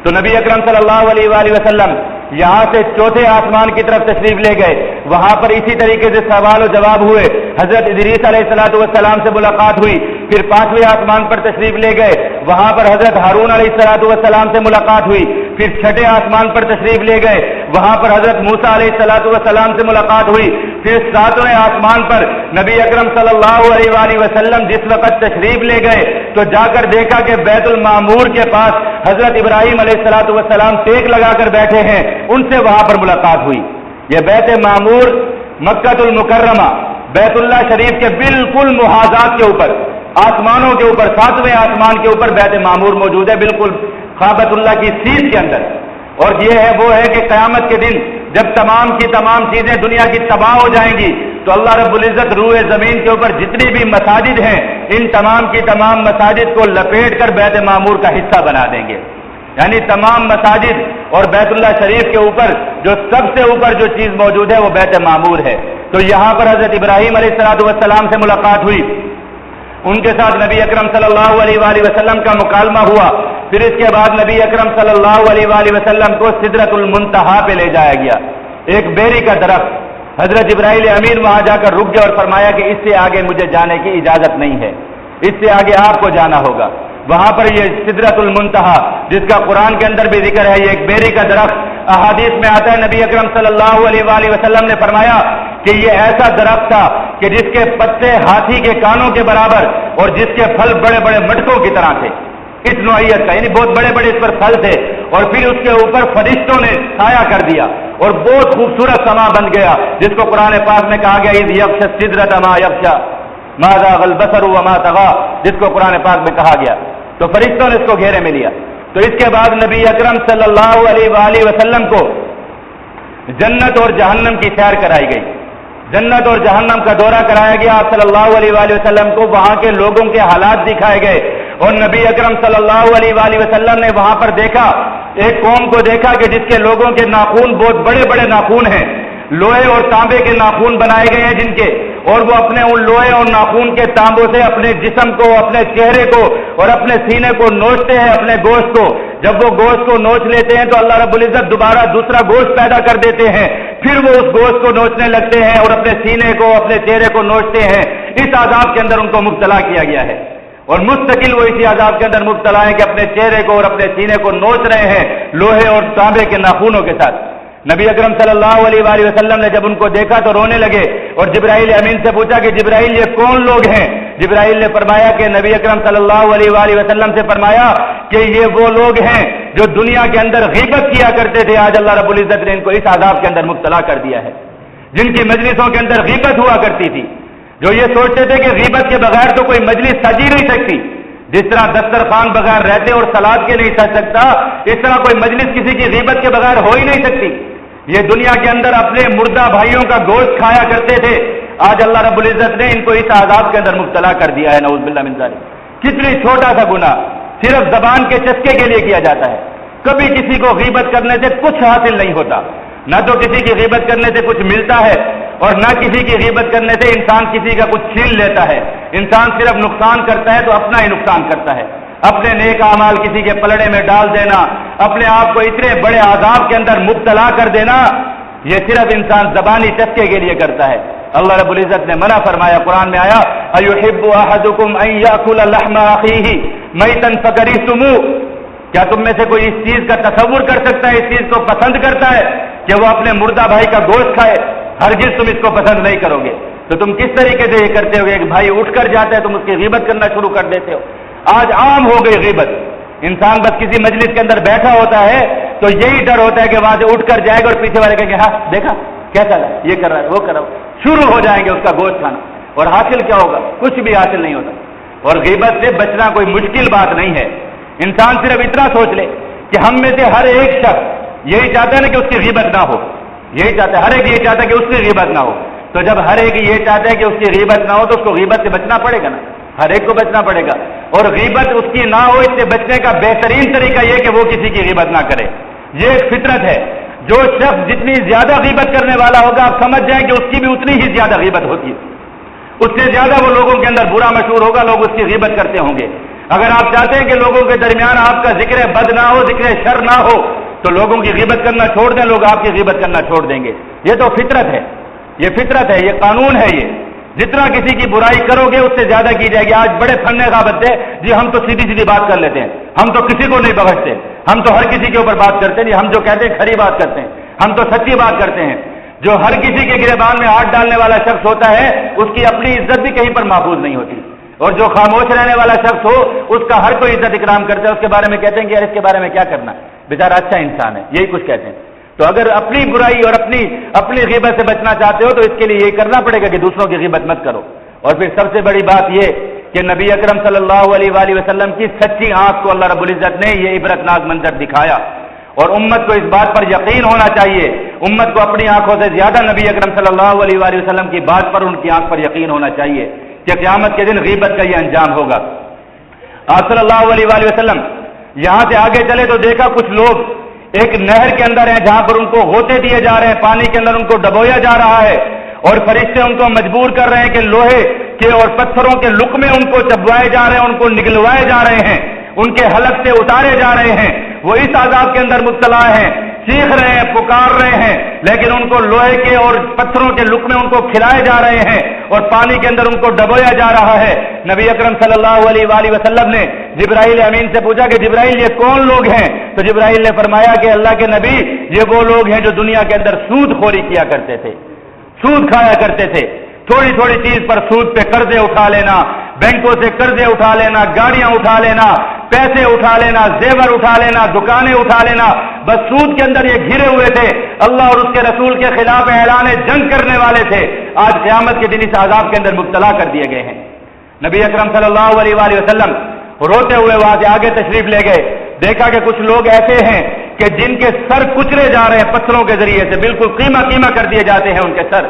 تو نبی اکرم صلی اللہ علیہ وآلہ وسلم یہاں سے چوتھے آسمان کی طرف تشریف لے گئے، وہاں پر اسی طریقے سے سوال و جواب ہوئے، حضرت ادریس علیہ الصلوۃ والسلام سے ملاقات ہوئی۔ پھر پانچویں آسمان پر تشریف لے گئے، وہاں پر حضرت ہارون علیہ الصلوۃ والسلام سے ملاقات ہوئی۔ پھر چھٹے آسمان پر تشریف لے گئے، وہاں پر حضرت موسیٰ علیہ الصلوۃ والسلام سے ملاقات ہوئی۔ پھر ساتویں آسمان پر نبی اکرم صلی اللہ علیہ وآلہ وسلم جس وقت تشریف لے گئے تو جا کر دیکھا کہ بیت المعمور کے پاس حضرت ابراہیم علیہ الصلوۃ والسلام ٹیک لگا کر بیٹھے ہیں، ان سے وہاں پر ملاقات ہوئی۔ یہ بیت معمور مکہ المکرمہ بیت اللہ شریف کے بالکل محاذات کے اوپر، آسمانوں کے اوپر، ساتویں آسمان کے اوپر بیت معمور موجود ہے، بالکل کعبۃ اللہ کی سیدھ کے اندر۔ اور یہ ہے وہ ہے کہ قیامت کے دن جب تمام کی تمام چیزیں دنیا کی تباہ ہو جائیں گی تو اللہ رب العزت روئے زمین کے اوپر جتنی بھی مساجد ہیں ان تمام کی تمام مساجد کو لپیٹ کر بیت معمور کا حصہ بنا دیں گے، یعنی تمام مساجد اور بیت اللہ شریف کے اوپر جو سب سے اوپر جو چیز موجود ہے وہ بیت معمور ہے۔ تو یہاں پر حضرت ابراہیم علیہ الصلوۃ والسلام سے ملاقات ہوئی، ان کے ساتھ نبی اکرم صلی اللہ علیہ وآلہ وسلم کا مکالمہ ہوا۔ پھر اس کے بعد نبی اکرم صلی اللہ علیہ وآلہ وسلم کو سدرۃ المنتہا پہ لے جایا گیا، ایک بیری کا درخت۔ حضرت جبرائیل امین وہاں جا کر رک گئے اور فرمایا کہ اس سے آگے مجھے جانے کی اجازت نہیں ہے، اس سے آگے آپ کو جانا ہوگا۔ وہاں پر یہ سدرۃ المنتہا جس کا قرآن کے اندر بھی ذکر ہے، یہ ایک بیری کا درخت، احادیث میں آتا ہے نبی اکرم صلی اللہ علیہ وآلہ وسلم نے فرمایا کہ یہ ایسا درخت تھا کہ جس کے پتے ہاتھی کے کانوں کے برابر اور جس کے پھل بڑے بڑے مٹکوں کی طرح تھے، اس نوعیت کا، یعنی بہت بڑے بڑے اس پر پھل تھے، اور پھر اس کے اوپر فرشتوں نے سایہ کر دیا اور بہت خوبصورت سما بن گیا، جس کو قرآن پاک میں کہا گیا اذ یغشی السدرۃ ما یغشی ما زاغ البصر وما طغی، جس کو قرآن پاک میں کہا گیا۔ تو فرشتوں نے اس کو گھیرے میں لیا۔ تو اس کے بعد نبی اکرم صلی اللہ علیہ وآلہ وسلم کو جنت اور جہنم کی سیر کرائی گئی، جنت اور جہنم کا دورہ کرایا گیا۔ آپ صلی اللہ علیہ وآلہ وسلم کو وہاں کے لوگوں کے حالات دکھائے گئے، اور نبی اکرم صلی اللہ علیہ وآلہ وسلم نے وہاں پر دیکھا، ایک قوم کو دیکھا کہ جس کے لوگوں کے ناخون بہت بڑے بڑے ناخون ہیں، لوہے اور تانبے کے ناخون بنائے گئے ہیں جن کے، اور وہ اپنے ان لوہے اور ناخون کے تانبوں سے اپنے جسم کو، اپنے چہرے کو اور اپنے سینے کو نوچتے ہیں، اپنے گوشت کو۔ جب وہ گوشت کو نوچ لیتے ہیں تو اللہ رب العزت دوبارہ دوسرا گوشت پیدا کر دیتے ہیں، پھر وہ اس گوشت کو نوچنے لگتے ہیں اور اپنے سینے کو، اپنے چہرے کو نوچتے ہیں۔ اس عذاب کے اندر ان کو مبتلا کیا گیا ہے، اور مستقل وہ اسی عذاب کے اندر مبتلا ہے کہ اپنے چہرے کو اور اپنے سینے کو نوچ رہے ہیں لوہے اور تانبے کے ناخونوں کے ساتھ۔ نبی اکرم صلی اللہ علیہ وآلہ وسلم نے جب ان کو دیکھا تو رونے لگے، اور جبرائیل امین سے پوچھا کہ جبرائیل یہ کون لوگ ہیں؟ جبرائیل نے فرمایا کہ نبی اکرم صلی اللہ علیہ وآلہ وسلم سے فرمایا کہ یہ وہ لوگ ہیں جو دنیا کے اندر غیبت کیا کرتے تھے، آج اللہ رب العزت نے ان کو اس عذاب کے اندر مبتلا کر دیا ہے۔ جن کی مجلسوں کے اندر غیبت ہوا کرتی تھی، جو یہ سوچتے تھے کہ غیبت کے بغیر تو کوئی مجلس سج ہی نہیں سکتی، جس طرح دسترخوان بغیر رہتے اور سلاد کے نہیں سج سکتا، اس طرح کوئی مجلس کسی کی غیبت کے بغیر ہو ہی نہیں سکتی۔ یہ دنیا کے اندر اپنے مردہ بھائیوں کا گوشت کھایا کرتے تھے، آج اللہ رب العزت نے ان کو اس عذاب کے اندر مبتلا کر دیا ہے، نعوذ باللہ من ذالک۔ کتنی چھوٹا سا گناہ صرف زبان کے چسکے کے لیے کیا جاتا ہے، کبھی کسی کو غیبت کرنے سے کچھ حاصل نہیں ہوتا، نہ تو کسی کی غیبت کرنے سے کچھ ملتا ہے اور نہ کسی کی غیبت کرنے سے انسان کسی کا کچھ چھین لیتا ہے۔ انسان صرف نقصان کرتا ہے تو اپنا ہی نقصان کرتا ہے، اپنے نیک اعمال کسی کے پلڑے میں ڈال دینا، اپنے آپ کو اتنے بڑے عذاب کے اندر مبتلا کر دینا، یہ صرف انسان زبانی چسکے کے لیے کرتا ہے۔ اللہ رب العزت نے منع فرمایا، قرآن میں آیا اَيُحِبُّ أَحَدُكُمْ أَن يَأْكُلَ لَحْمَ أَخِيهِ مَيْتًا فَكَرِهْتُمُوهُ، کیا تم میں سے کوئی اس چیز کا تصور کر سکتا ہے، اس چیز کو پسند کرتا ہے کہ وہ اپنے مردہ بھائی کا گوشت کھائے؟ ہرگز تم اس کو پسند نہیں کرو گے۔ تو تم کس طریقے سے یہ کرتے ہو کہ بھائی اٹھ کر جاتا ہے تم اس کی غیبت کرنا شروع کر دیتے ہو۔ آج عام ہو گئی غیبت، انسان بس کسی مجلس کے اندر بیٹھا ہوتا ہے تو یہی ڈر ہوتا ہے کہ وہاں سے اٹھ کر جائے گا اور پیچھے والے کہیں گے ہاں دیکھا کیسا ہے، یہ کر رہا ہے، وہ کر رہا ہے، شروع ہو جائیں گے اس کا گوشت کھانا، اور حاصل کیا ہوگا؟ کچھ بھی حاصل نہیں ہوتا۔ اور غیبت سے بچنا کوئی مشکل بات نہیں ہے، انسان صرف اتنا سوچ لے کہ ہم میں سے ہر ایک شخص یہی چاہتا ہے نا کہ اس کی غیبت نہ ہو، یہی چاہتا ہے، ہر ایک یہ چاہتا ہے کہ اس کی غیبت نہ ہو۔ تو جب ہر ایک یہ چاہتا ہے کہ اس کی غیبت نہ ہو تو اس کو غیبت سے بچنا پڑے گا نا، ہر ایک کو بچنا پڑے گا، اور غیبت اس کی نہ ہو، اس سے بچنے کا بہترین طریقہ یہ کہ وہ کسی کی غیبت نہ کرے۔ یہ ایک فطرت ہے، جو شخص جتنی زیادہ غیبت کرنے والا ہوگا آپ سمجھ جائیں کہ اس کی بھی اتنی ہی زیادہ غیبت ہوتی ہے، اس سے زیادہ وہ لوگوں کے اندر برا مشہور ہوگا، لوگ اس کی غیبت کرتے ہوں گے۔ اگر آپ چاہتے ہیں کہ لوگوں کے درمیان آپ کا ذکر بد نہ ہو، ذکر شر نہ ہو، تو لوگوں کی غیبت کرنا چھوڑ دیں، لوگ آپ کی غیبت کرنا چھوڑ دیں گے۔ یہ تو فطرت ہے، یہ فطرت ہے، یہ قانون ہے۔ یہ جتنا کسی کی برائی کرو گے اس سے زیادہ کی جائے گی۔ آج بڑے فن غیبت ہے جی، ہم تو سیدھی سیدھی بات کر لیتے ہیں، ہم تو کسی کو نہیں بخشتے، ہم تو ہر کسی کے اوپر بات کرتے ہیں، ہم جو کہتے ہیں کھری بات کرتے ہیں، ہم تو سچی بات کرتے ہیں۔ جو ہر کسی کے گریبان میں ہاتھ ڈالنے والا شخص ہوتا ہے اس کی اپنی عزت بھی کہیں پر محفوظ نہیں ہوتی، اور جو خاموش رہنے والا شخص ہو اس کا ہر کوئی عزت اکرام کرتا ہے، اس کے بارے میں کہتے ہیں کہ یار اس کے بارے میں کیا کرنا، بیچارہ اچھا انسان ہے، یہی کچھ کہتے ہیں۔ تو اگر اپنی برائی اور اپنی غیبت سے بچنا چاہتے ہو تو اس کے لیے یہ کرنا پڑے گا کہ دوسروں کی غیبت مت کرو۔ اور پھر سب سے بڑی بات یہ کہ نبی اکرم صلی اللہ علیہ وآلہ وسلم کی سچی آنکھ کو اللہ رب العزت نے یہ عبرتناک منظر دکھایا، اور امت کو اس بات پر یقین ہونا چاہیے، امت کو اپنی آنکھوں سے زیادہ نبی اکرم صلی اللہ علیہ وآلہ وسلم کی بات پر ان کی آنکھ پر یقین ہونا چاہیے کہ قیامت کے دن غیبت کا یہ انجام ہوگا۔ آپ صلی اللہ علیہ وآلہ وسلم یہاں سے آگے چلے تو دیکھا کچھ لوگ ایک نہر کے اندر ہیں جہاں پر ان کو غوطے دیے جا رہے ہیں، پانی کے اندر ان کو ڈبویا جا رہا ہے، اور فرشتے ان کو مجبور کر رہے ہیں کہ لوہے کے اور پتھروں کے لقمے ان کو چبوائے جا رہے ہیں، ان کو نگلوائے جا رہے ہیں، ان کے حلق سے اتارے جا رہے ہیں۔ وہ اس عذاب کے اندر مبتلا ہیں، چیخ رہے ہیں، پکار رہے ہیں، لیکن ان کو لوہے کے اور پتھروں کے لقمے ان کو کھلائے جا رہے ہیں اور پانی کے اندر ان کو ڈبویا جا رہا ہے۔ نبی اکرم صلی اللہ علیہ وآلہ وسلم نے جبرائیل امین سے پوچھا کہ جبرائیل یہ کون لوگ ہیں؟ تو جبرائیل نے فرمایا کہ اللہ کے نبی یہ وہ لوگ ہیں جو دنیا کے اندر سود خوری کیا کرتے تھے، سود کھایا کرتے تھے، تھوڑی تھوڑی چیز پر سود پہ قرضے اٹھا لینا، بینکوں سے قرضے اٹھا لینا، گاڑیاں اٹھا لینا، پیسے اٹھا لینا، زیور اٹھا لینا، دکانیں اٹھا لینا، بس سود کے اندر یہ گھرے ہوئے تھے، اللہ اور اس کے رسول کے خلاف اعلان جنگ کرنے والے تھے، آج قیامت کے دن اس عذاب کے اندر مبتلا کر دیے گئے ہیں۔ نبی اکرم صلی اللہ علیہ وآلہ وسلم روتے ہوئے وہاں سے آگے تشریف لے گئے، دیکھا کہ کچھ لوگ ایسے ہیں کہ جن کے سر کچلے جا رہے ہیں پتھروں کے ذریعے سے، بالکل قیمہ کر دیے جاتے ہیں ان کے سر،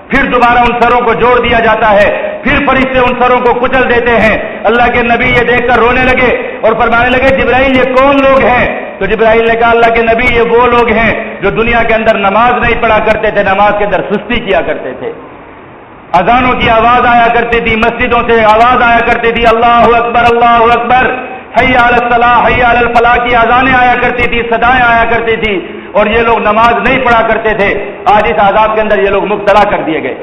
پھر دوبارہ ان سروں کو جوڑ دیا جاتا ہے، پھر فرشتے ان سروں کو کچل دیتے ہیں۔ اللہ کے نبی یہ دیکھ کر رونے لگے اور فرمانے لگے جبرائیل یہ کون لوگ ہیں؟ تو جبرائیل نے کہا اللہ کے نبی یہ وہ لوگ ہیں جو دنیا کے اندر نماز نہیں پڑھا کرتے تھے، نماز کے اندر سستی کیا کرتے تھے، اذانوں کی آواز آیا کرتی تھی، مسجدوں سے آواز آیا کرتی تھی اللہ اکبر، حی علی الصلاح، حی علی الفلاح کی اذانیں آیا کرتی تھی، صدائیں آیا کرتی تھی، اور یہ لوگ نماز نہیں پڑھا کرتے تھے۔ آج اس عذاب کے اندر یہ لوگ مبتلا کر دیے گئے۔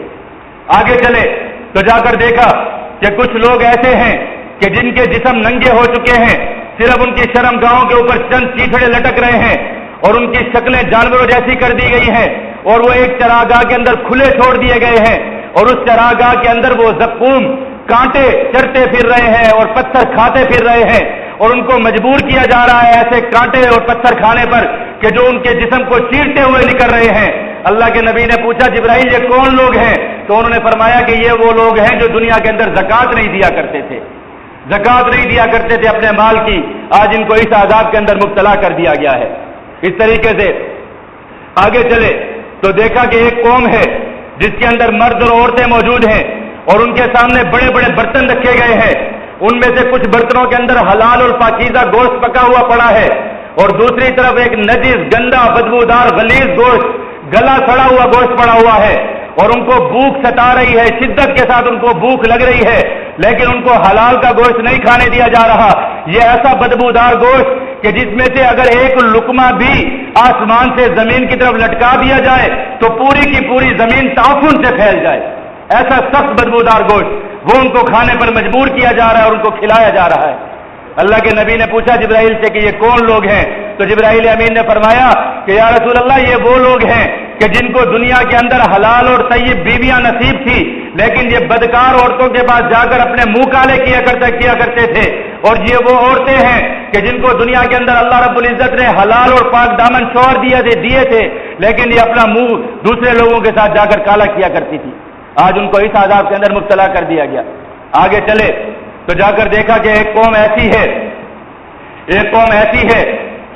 آگے چلے تو جا کر دیکھا کہ کچھ لوگ ایسے ہیں کہ جن کے جسم ننگے ہو چکے ہیں، صرف ان کی شرم گاہوں کے اوپر چند چیتھڑے لٹک رہے ہیں، اور ان کی شکلیں جانوروں جیسی کر دی گئی ہیں، اور وہ ایک چراگاہ کے اندر کھلے چھوڑ دیے گئے ہیں، اور اس چراگاہ کے اندر وہ زقوم کانٹے چرتے پھر رہے ہیں اور پتھر کھاتے پھر رہے ہیں، اور ان کو مجبور کیا جا رہا ہے ایسے کانٹے اور پتھر کھانے پر کہ جو ان کے جسم کو چیرتے ہوئے نکل رہے ہیں۔ اللہ کے نبی نے پوچھا جبرائیل یہ کون لوگ ہیں؟ تو انہوں نے فرمایا کہ یہ وہ لوگ ہیں جو دنیا کے اندر زکوٰۃ نہیں دیا کرتے تھے، زکوٰۃ نہیں دیا کرتے تھے اپنے مال کی، آج ان کو اس عذاب کے اندر مبتلا کر دیا گیا ہے۔ اس طریقے سے آگے چلے تو دیکھا کہ ایک قوم ہے جس کے اندر مرد اور عورتیں موجود ہیں، اور ان کے سامنے بڑے بڑے برتن رکھے گئے ہیں، ان میں سے کچھ برتنوں کے اندر حلال اور پاکیزہ گوشت پکا ہوا پڑا ہے، اور دوسری طرف ایک نجس گندا بدبودار غلیظ گوشت، گلا سڑا ہوا گوشت پڑا ہوا ہے، اور ان کو بھوک ستا رہی ہے، شدت کے ساتھ ان کو بھوک لگ رہی ہے، لیکن ان کو حلال کا گوشت نہیں کھانے دیا جا رہا۔ یہ ایسا بدبودار گوشت کہ جس میں سے اگر ایک لقمہ بھی آسمان سے زمین کی طرف لٹکا دیا جائے تو پوری کی پوری زمین تعفن سے پھیل جائے، ایسا سخت بدبودار گوشت، وہ ان کو کھانے پر مجبور کیا جا رہا ہے اور ان کو کھلایا جا رہا ہے۔ اللہ کے نبی نے پوچھا جبرائیل سے کہ یہ کون لوگ ہیں؟ تو جبرائیل امین نے فرمایا کہ یا رسول اللہ، یہ وہ لوگ ہیں کہ جن کو دنیا کے اندر حلال اور طیب بیویاں نصیب تھی، لیکن یہ بدکار عورتوں کے پاس جا کر اپنے منہ کالے کیا کرتے تھے، اور یہ وہ عورتیں ہیں کہ جن کو دنیا کے اندر اللہ رب العزت نے حلال اور پاک دامن شوہر دیے تھے، لیکن یہ اپنا منہ دوسرے لوگوں کے ساتھ جا کر کالا کیا کرتی تھی۔ آج ان کو اس عذاب کے اندر مبتلا کر دیا گیا۔ آگے چلے تو جا کر دیکھا کہ ایک قوم ایسی ہے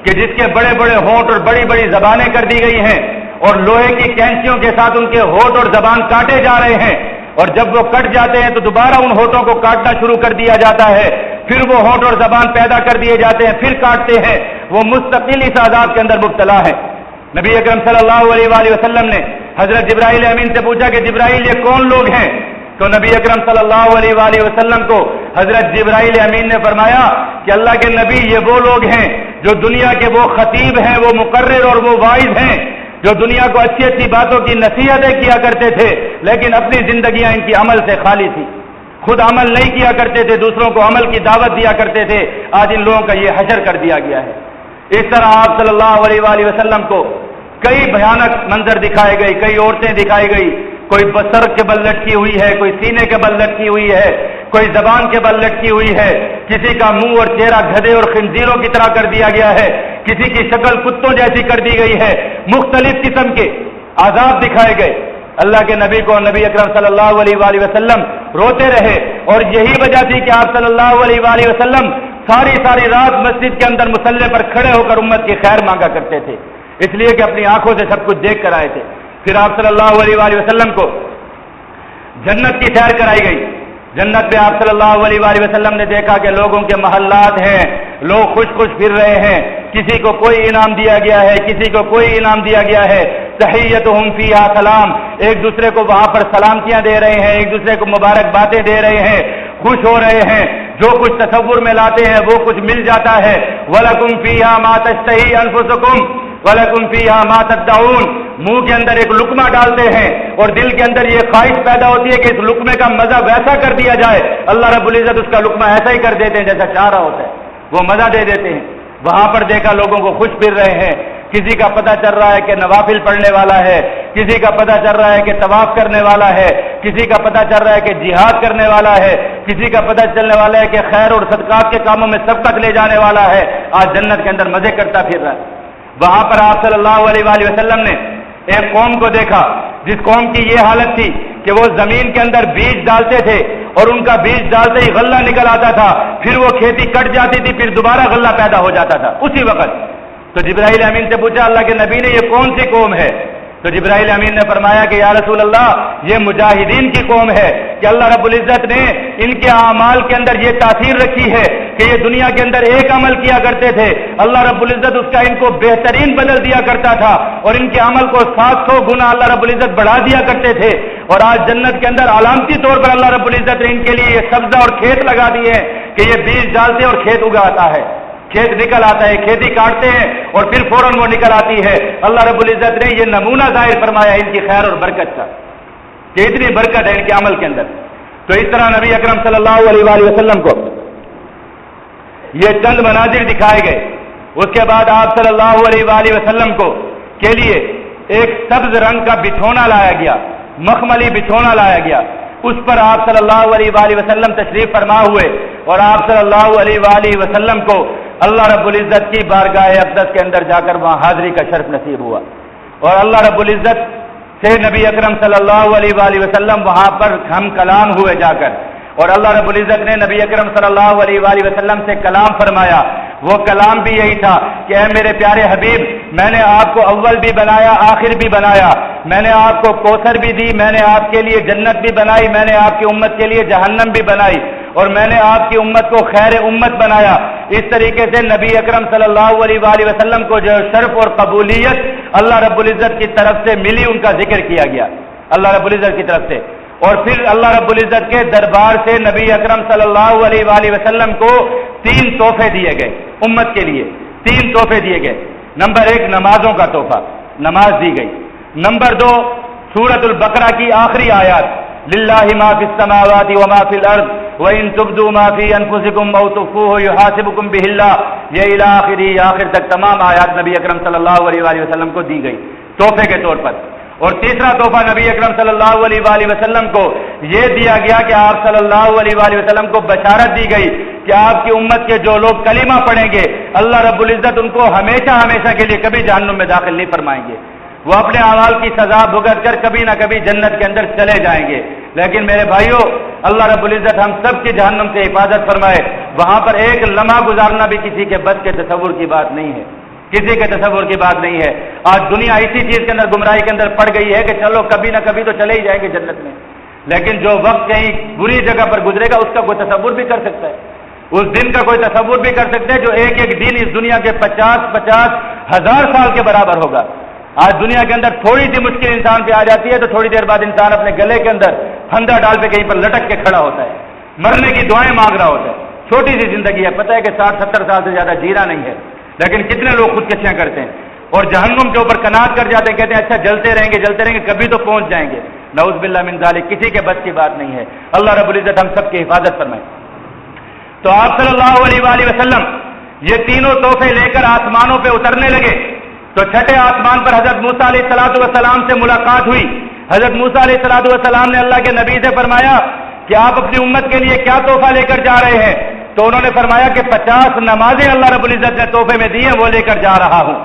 کہ جس کے بڑے بڑے ہونٹ اور بڑی بڑی زبانیں کر دی گئی ہیں، اور لوہے کی کینچیوں کے ساتھ ان کے ہونٹ اور زبان کاٹے جا رہے ہیں، اور جب وہ کٹ جاتے ہیں تو دوبارہ ان ہونٹوں کو کاٹنا شروع کر دیا جاتا ہے، پھر وہ ہونٹ اور زبان پیدا کر دیے جاتے ہیں، پھر کاٹتے ہیں۔ وہ مستقل اس عذاب کے اندر مبتلا ہے۔ نبی اکرم صلی اللہ علیہ وآلہ وسلم نے حضرت جبرائیل امین سے پوچھا کہ جبرائیل، یہ کون لوگ ہیں؟ تو نبی اکرم صلی اللہ علیہ وآلہ وسلم کو حضرت جبرائیل امین نے فرمایا کہ اللہ کے نبی، یہ وہ لوگ ہیں جو دنیا کے وہ خطیب ہیں، وہ مقرر اور وہ واعظ ہیں، جو دنیا کو اچھی اچھی باتوں کی نصیحتیں کیا کرتے تھے، لیکن اپنی زندگیاں ان کی عمل سے خالی تھی، خود عمل نہیں کیا کرتے تھے، دوسروں کو عمل کی دعوت دیا کرتے تھے۔ آج ان لوگوں کا یہ حشر کر دیا گیا ہے۔ اس طرح آپ صلی اللہ علیہ وآلہ وسلم کو کئی بھیانک منظر دکھائے گئے، کئی عورتیں دکھائی گئی، کوئی سر کے بل لٹکی ہوئی ہے، کوئی سینے کے بل لٹکی ہوئی ہے، کوئی زبان کے بل لٹکی ہوئی ہے، کسی کا منہ اور چہرہ گدھے اور خنزیروں کی طرح کر دیا گیا ہے، کسی کی شکل کتوں جیسی کر دی گئی ہے، مختلف قسم کے عذاب دکھائے گئے۔ اللہ کے نبی کو نبی اکرم صلی اللہ علیہ وآلہ وسلم روتے رہے، اور یہی وجہ تھی کہ آپ صلی اللہ علیہ وآلہ وسلم ساری رات مسجد کے اندر مصلی پر کھڑے ہو کر امت کی خیر مانگا کرتے تھے، اس لیے کہ اپنی آنکھوں سے سب کچھ دیکھ کر آئے تھے۔ پھر آپ صلی اللہ علیہ وآلہ وسلم کو جنت کی سیر کرائی گئی۔ جنت میں آپ صلی اللہ علیہ وآلہ وسلم نے دیکھا کہ لوگوں کے محلات ہیں، لوگ خوش پھر رہے ہیں، کسی کو کوئی انعام دیا گیا ہے، کسی کو کوئی انعام دیا گیا ہے۔ تحیتہم فیہا سلام، ایک دوسرے کو وہاں پر سلامتیاں دے رہے ہیں، ایک دوسرے کو مبارک باتیں دے رہے ہیں، خوش ہو رہے ہیں، جو کچھ تصور میں لاتے ہیں وہ کچھ مل جاتا ہے۔ وَلَكُمْ فِيهَا مَا تَشْتَهِي أَنفُسُكُمْ وَلَكُمْ فِيهَا مَا تَدَّعُونَ، منہ کے اندر ایک لقمہ ڈالتے ہیں اور دل کے اندر یہ خواہش پیدا ہوتی ہے کہ اس لقمے کا مزہ ویسا کر دیا جائے، اللہ رب العزت اس کا لقمہ ایسا ہی کر دیتے ہیں جیسا چاہ رہا ہوتا ہے، وہ مزہ دے دیتے ہیں۔ وہاں پر دیکھا لوگوں کو خوش پھر رہے ہیں، کسی کا پتہ چل رہا ہے کہ نوافل پڑھنے والا ہے، کسی کا پتہ چل رہا ہے کہ طواف کرنے والا ہے، کسی کا پتہ چل رہا ہے کہ جہاد کرنے والا ہے، کسی کا پتہ چلنے والا ہے کہ خیر اور صدقات کے کاموں میں سبقت لے جانے والا ہے، آج جنت کے اندر مزے کرتا پھر رہا ہے۔ وہاں پر آپ صلی اللہ علیہ وآلہ وسلم نے ایک قوم کو دیکھا جس قوم کی یہ حالت تھی کہ وہ زمین کے اندر بیج ڈالتے تھے اور ان کا بیج ڈالتے ہی غلہ نکل آتا تھا، پھر وہ کھیتی کٹ جاتی تھی، پھر دوبارہ غلہ پیدا ہو جاتا تھا اسی وقت۔ تو جبرائیل امین سے پوچھا اللہ کے نبی نے، یہ کون سی قوم ہے؟ تو جبرائیل امین نے فرمایا کہ یا رسول اللہ، یہ مجاہدین کی قوم ہے کہ اللہ رب العزت نے ان کے اعمال کے اندر یہ تاثیر رکھی ہے کہ یہ دنیا کے اندر ایک عمل کیا کرتے تھے، اللہ رب العزت اس کا ان کو بہترین بدل دیا کرتا تھا، اور ان کے عمل کو 700 گنا اللہ رب العزت بڑھا دیا کرتے تھے، اور آج جنت کے اندر علامتی طور پر اللہ رب العزت نے ان کے لیے یہ سبزہ اور کھیت لگا دیے ہیں کہ یہ بیج ڈالتے اور کھیت اگاتا ہے، کھیت نکل آتا ہے، کھیتی کاٹتے ہیں اور پھر فوراً وہ نکل آتی ہے۔ اللہ رب العزت نے یہ نمونہ ظاہر فرمایا ان کی خیر اور برکت کا کہ اتنی برکت ہے ان کے عمل کے اندر۔ تو اس طرح نبی اکرم صلی اللہ علیہ وآلہ وسلم کو یہ چند مناظر دکھائے گئے۔ اس کے بعد آپ صلی اللہ علیہ وآلہ وسلم کو کے لیے ایک سبز رنگ کا بچھونا لایا گیا، مخملی بچھونا لایا گیا، اس پر آپ صلی اللہ علیہ وآلہ وسلم تشریف فرما ہوئے، اور آپ صلی اللہ علیہ وآلہ وسلم کو اللہ رب العزت کی بارگاہ اقدس کے اندر جا کر وہاں حاضری کا شرف نصیب ہوا، اور اللہ رب العزت سے نبی اکرم صلی اللہ علیہ وآلہ وسلم وہاں پر ہم کلام ہوئے جا کر، اور اللہ رب العزت نے نبی اکرم صلی اللہ علیہ وآلہ وسلم سے کلام فرمایا۔ وہ کلام بھی یہی تھا کہ اے میرے پیارے حبیب، میں نے آپ کو اول بھی بنایا، آخر بھی بنایا، میں نے آپ کو کوثر بھی دی، میں نے آپ کے لیے جنت بھی بنائی، میں نے آپ کی امت کے لیے جہنم بھی بنائی، اور میں نے آپ کی امت کو خیر امت بنایا۔ اس طریقے سے نبی اکرم صلی اللہ علیہ وآلہ وسلم کو جو شرف اور قبولیت اللہ رب العزت کی طرف سے ملی ان کا ذکر کیا گیا اللہ رب العزت کی طرف سے. اور پھر اللہ رب العزت کے دربار سے نبی اکرم صلی اللہ علیہ وآلہ وسلم کو 3 تحفے دیے گئے امت کے لیے 3 تحفے دیے گئے. نمبر 1 نمازوں کا تحفہ نماز دی گئی. نمبر 2 سورۃ البقرہ کی آخری آیات للہ ما فی السماوات وما فی الارض وان تبدوا ما فی انفسکم او تخفوه یحاسبکم بہ اللہ یہ الی آخر تک تمام آیات نبی اکرم صلی اللہ علیہ وآلہ وسلم کو دی گئی تحفے کے طور پر. اور تیسرا تحفہ نبی اکرم صلی اللہ علیہ وآلہ وسلم کو یہ دیا گیا کہ آپ صلی اللہ علیہ وآلہ وسلم کو بشارت دی گئی کہ آپ کی امت کے جو لوگ کلمہ پڑھیں گے اللہ رب العزت ان کو ہمیشہ ہمیشہ کے لیے کبھی جہنم میں داخل نہیں فرمائیں گے. وہ اپنے اعمال کی سزا بھگت کر کبھی نہ کبھی جنت کے اندر چلے جائیں گے. لیکن میرے بھائیوں اللہ رب العزت ہم سب کی جہنم سے حفاظت فرمائے. وہاں پر ایک لمحہ گزارنا بھی کسی کے بس کے تصور کی بات نہیں ہے کسی کے تصور کی بات نہیں ہے. آج دنیا اسی چیز کے اندر گمراہی کے اندر پڑ گئی ہے کہ چلو کبھی نہ کبھی تو چلے ہی جائیں گے جنت میں. لیکن جو وقت کہیں بری جگہ پر گزرے گا اس کا کوئی تصور بھی کر سکتا ہے اس دن کا کوئی تصور بھی کر سکتے ہیں جو ایک دن اس دنیا کے 50 ہزار سال کے برابر ہوگا. آج دنیا کے اندر تھوڑی سی مشکل انسان پہ آ جاتی ہے تو تھوڑی دیر بعد انسان اپنے گلے کے اندر پھندا ڈال پہ کہیں پر لٹک کے کھڑا ہوتا ہے مرنے کی دعائیں مانگ رہا ہوتا ہے. چھوٹی سی زندگی ہے پتہ ہے کہ 60-70 سال سے زیادہ جینا نہیں ہے لیکن کتنے لوگ خودکشیاں کرتے ہیں اور جہنم کے اوپر کناٹ کر جاتے ہیں کہتے ہیں اچھا جلتے رہیں گے کبھی تو پہنچ جائیں گے. نعوذ باللہ من ذالک کسی کے بس کی بات نہیں ہے. اللہ رب العزت ہم سب کی حفاظت فرمائے. تو آپ صلی اللہ علیہ وآلہ وسلم یہ تینوں تحفے لے کر آسمانوں پہ اترنے لگے تو چھٹے آسمان پر حضرت موسیٰ علیہ السلام سے ملاقات ہوئی. حضرت موسیٰ علیہ السلام نے اللہ کے نبی سے فرمایا کہ آپ اپنی امت کے لیے کیا تحفہ لے کر جا رہے ہیں؟ تو انہوں نے فرمایا کہ 50 نمازیں اللہ رب العزت نے تحفے میں دی ہیں وہ لے کر جا رہا ہوں.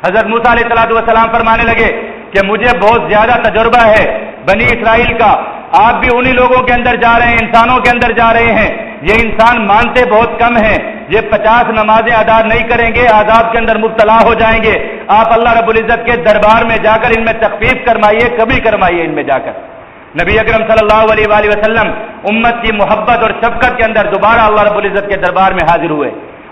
حضرت موسیٰ علیہ السلام فرمانے لگے کہ مجھے بہت زیادہ تجربہ ہے بنی اسرائیل کا آپ بھی انہی لوگوں کے اندر جا رہے ہیں انسانوں کے اندر جا رہے ہیں یہ انسان مانتے بہت کم ہیں یہ 50 نمازیں ادا نہیں کریں گے عذاب کے اندر مبتلا ہو جائیں گے. آپ اللہ رب العزت کے دربار میں جا کر ان میں تخفیف کرمائیے کبھی کرمائیے ان میں جا کر. نبی اکرم صلی اللہ علیہ وآلہ وسلم امت کی محبت اور شفقت کے اندر دوبارہ اللہ رب العزت کے دربار میں حاضر ہوئے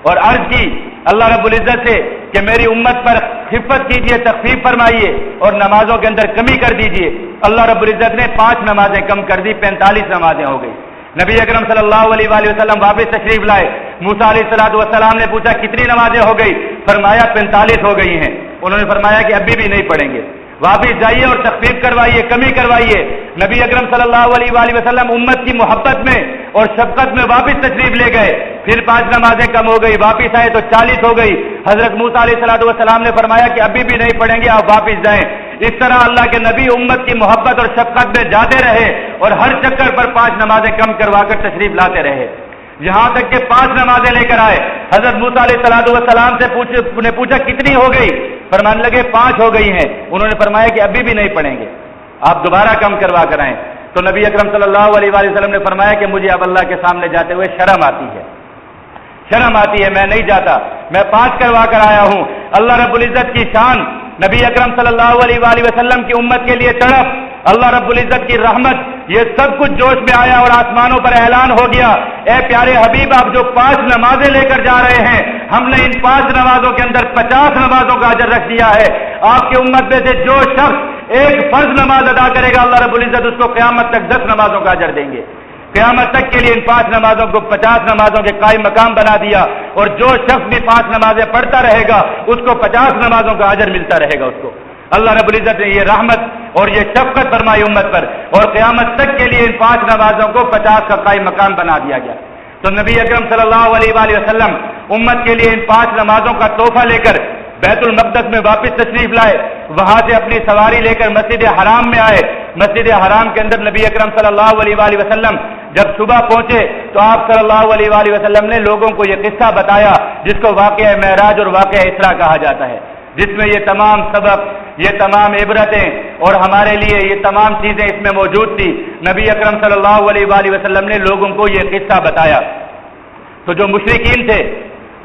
اور عرض کی اللہ رب العزت سے کہ میری امت پر خفت کیجئے تخفیف فرمائیے اور نمازوں کے اندر کمی کر دیجئے. اللہ رب العزت نے 5 نمازیں کم کر دی 45 نمازیں ہو گئی. نبی اکرم صلی اللہ علیہ وآلہ وسلم واپس تشریف لائے. موسیٰ علیہ السلام نے پوچھا کتنی نمازیں ہو گئی؟ فرمایا 45 ہو گئی ہیں. انہوں نے فرمایا کہ ابھی بھی نہیں پڑھیں گے واپس جائیے اور تخفیف کروائیے کمی کروائیے. نبی اکرم صلی اللہ علیہ وآلہ وسلم امت کی محبت میں اور شفقت میں واپس تشریف لے گئے. پھر 5 نمازیں کم ہو گئی واپس آئے تو 40 ہو گئی. حضرت موسیٰ علیہ السلام نے فرمایا کہ ابھی بھی نہیں پڑھیں گے آپ واپس جائیں. اس طرح اللہ کے نبی امت کی محبت اور شفقت میں جاتے رہے اور ہر چکر پر 5 نمازیں کم کروا کر تشریف لاتے رہے یہاں تک کہ 5 نمازیں لے کر آئے. حضرت موسیٰ علیہ السلام سے پوچھا کتنی ہو گئی؟ فرمانے لگے 5 ہو گئی ہیں. انہوں نے فرمایا کہ ابھی بھی نہیں پڑھیں گے آپ دوبارہ کم کروا کر آئیں. تو نبی اکرم صلی اللہ علیہ وآلہ وسلم نے فرمایا کہ مجھے اب اللہ کے سامنے جاتے ہوئے شرم آتی ہے میں نہیں جاتا میں 5 کروا کر آیا ہوں. اللہ رب العزت کی شان نبی اکرم صلی اللہ علیہ وآلہ وسلم کی امت کے لیے تڑپ اللہ رب العزت کی رحمت یہ سب کچھ جوش میں آیا اور آسمانوں پر اعلان ہو گیا اے پیارے حبیب آپ جو 5 نمازیں لے کر جا رہے ہیں ہم نے ان 5 نمازوں کے اندر 50 نمازوں کا اجر رکھ دیا ہے. آپ کی امت میں سے جو شخص ایک فرض نماز ادا کرے گا اللہ رب العزت اس کو قیامت تک 10 نمازوں کا اجر دیں گے. قیامت تک کے لیے ان 5 نمازوں کو 50 نمازوں کے قائم مقام بنا دیا اور جو شخص بھی 5 نمازیں پڑھتا رہے گا اس کو 50 نمازوں کا اجر ملتا رہے گا. اس کو اللہ رب العزت نے یہ رحمت اور یہ شفقت فرمائی امت پر اور قیامت تک کے لیے ان 5 نمازوں کو 50 کا قائم مقام بنا دیا گیا. تو نبی اکرم صلی اللہ علیہ وآلہ وسلم امت کے لیے ان 5 نمازوں کا تحفہ لے کر بیت المقدس میں واپس تشریف لائے. وہاں سے اپنی سواری لے کر مسجد حرام میں آئے. مسجد حرام کے اندر نبی اکرم صلی اللہ علیہ وآلہ وسلم جب صبح پہنچے تو آپ صلی اللہ علیہ وآلہ وسلم نے لوگوں کو یہ قصہ بتایا جس کو واقعہ معراج اور واقعہ اسراء کہا جاتا ہے جس میں یہ تمام سبق یہ تمام عبرتیں اور ہمارے لیے یہ تمام چیزیں اس میں موجود تھی. نبی اکرم صلی اللہ علیہ وآلہ وسلم نے لوگوں کو یہ قصہ بتایا تو جو مشرکین تھے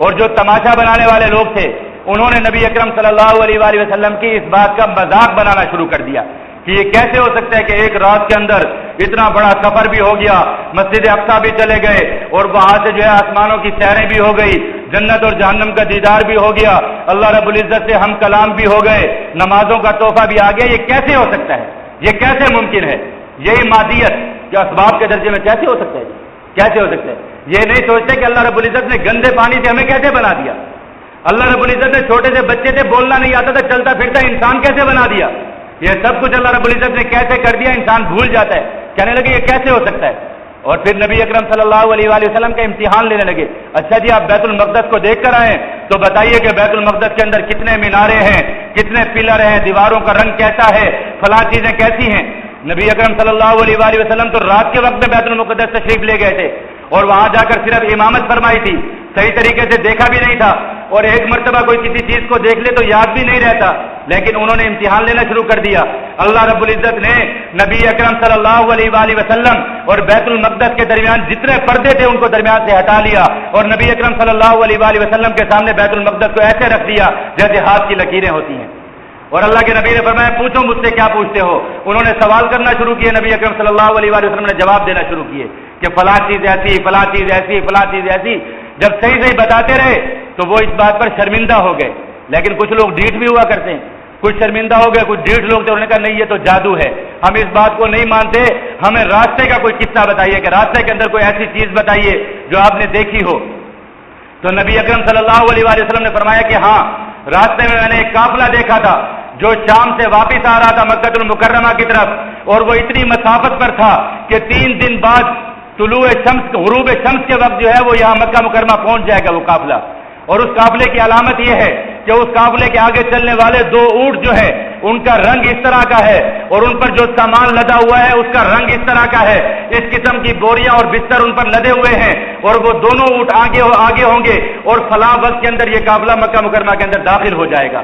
اور جو تماشا بنانے والے لوگ تھے انہوں نے نبی اکرم صلی اللہ علیہ وآلہ وسلم کی اس بات کا مذاق بنانا شروع کر دیا کہ یہ کیسے ہو سکتا ہے کہ ایک رات کے اندر اتنا بڑا سفر بھی ہو گیا مسجد اقصی بھی چلے گئے اور وہاں سے جو ہے آسمانوں کی سیریں بھی ہو گئی جنت اور جہنم کا دیدار بھی ہو گیا، اللہ رب العزت سے ہم کلام بھی ہو گئے، نمازوں کا تحفہ بھی آ گیا۔ یہ کیسے ہو سکتا ہے؟ یہ کیسے ممکن ہے؟ یہی مادیت جو اسباب کے درجے میں کیسے ہو سکتا ہے؟ کیسے ہو سکتا ہے؟ یہ نہیں سوچتے کہ اللہ رب العزت نے گندے پانی سے ہمیں کیسے بنا دیا؟ اللہ رب العزت نے چھوٹے سے بچے سے بولنا نہیں آتا تھا، چلتا پھرتا انسان کیسے بنا دیا؟ یہ سب کچھ اللہ رب العزت نے کیسے کر دیا؟ انسان بھول جاتا ہے، کہنے لگے یہ کیسے ہو سکتا ہے؟ اور پھر نبی اکرم صلی اللہ علیہ وآلہ وسلم کا امتحان لینے لگے۔ اچھا جی، آپ بیت المقدس کو دیکھ کر آئے تو بتائیے کہ بیت المقدس کے اندر کتنے مینارے ہیں، کتنے پلر ہیں، دیواروں کا رنگ کیسا ہے، فلاں چیزیں کیسی ہیں۔ نبی اکرم صلی اللہ علیہ وآلہ وسلم تو رات کے وقت میں بیت المقدس تشریف لے گئے تھے اور وہاں جا کر صرف امامت فرمائی تھی، صحیح طریقے سے دیکھا بھی نہیں تھا، اور ایک مرتبہ کوئی کسی چیز کو دیکھ لے تو یاد بھی نہیں رہتا، لیکن انہوں نے امتحان لینا شروع کر دیا۔ اللہ رب العزت نے نبی اکرم صلی اللہ علیہ وآلہ وسلم اور بیت المقدس کے درمیان جتنے پردے تھے ان کو درمیان سے ہٹا لیا، اور نبی اکرم صلی اللہ علیہ وآلہ وسلم کے سامنے بیت المقدس کو ایسے رکھ دیا جیسے ہاتھ کی لکیریں ہوتی ہیں۔ اور اللہ کے نبی نے فرمایا پوچھو مجھ سے کیا پوچھتے ہو۔ انہوں نے سوال کرنا شروع کیے، نبی اکرم صلی اللہ علیہ وآلہ وسلم نے جواب دینا شروع کیے کہ فلاں چیز ایسی، فلاں چیز ایسی، فلاں چیز ایسی۔ جب صحیح صحیح بتاتے رہے تو وہ اس بات پر شرمندہ ہو گئے، لیکن کچھ لوگ ڈھیٹ بھی ہوا کرتے ہیں، کچھ شرمندہ ہو گئے، کچھ ڈھیٹ لوگ تھے، انہوں نے کہا نہیں یہ تو جادو ہے، ہم اس بات کو نہیں مانتے، ہمیں راستے کا کوئی قصہ بتائیے کہ راستے کے اندر کوئی ایسی چیز بتائیے جو آپ نے دیکھی ہو۔ تو نبی اکرم صلی اللہ علیہ وآلہ وسلم نے فرمایا کہ ہاں، راستے میں نے ایک قافلہ دیکھا تھا جو شام سے واپس آ رہا تھا مکہ المکرمہ کی طرف، اور وہ اتنی مسافت پر تھا کہ 3 دن بعد غروب شمس کے وقت جو ہے وہ یہاں مکہ مکرمہ پہنچ جائے گا وہ قافلہ۔ اور اس قافلے کی علامت یہ ہے کہ اس قافلے کے آگے چلنے والے 2 اونٹ جو ہے ان کا رنگ اس طرح کا ہے، اور ان پر جو سامان لدا ہوا ہے اس کا رنگ اس طرح کا ہے، اس قسم کی بوریاں اور بستر ان پر لدے ہوئے ہیں، اور وہ دونوں اونٹ آگے ہوں گے، اور فلاں وقت کے اندر یہ قافلہ مکہ مکرمہ کے اندر داخل ہو جائے گا۔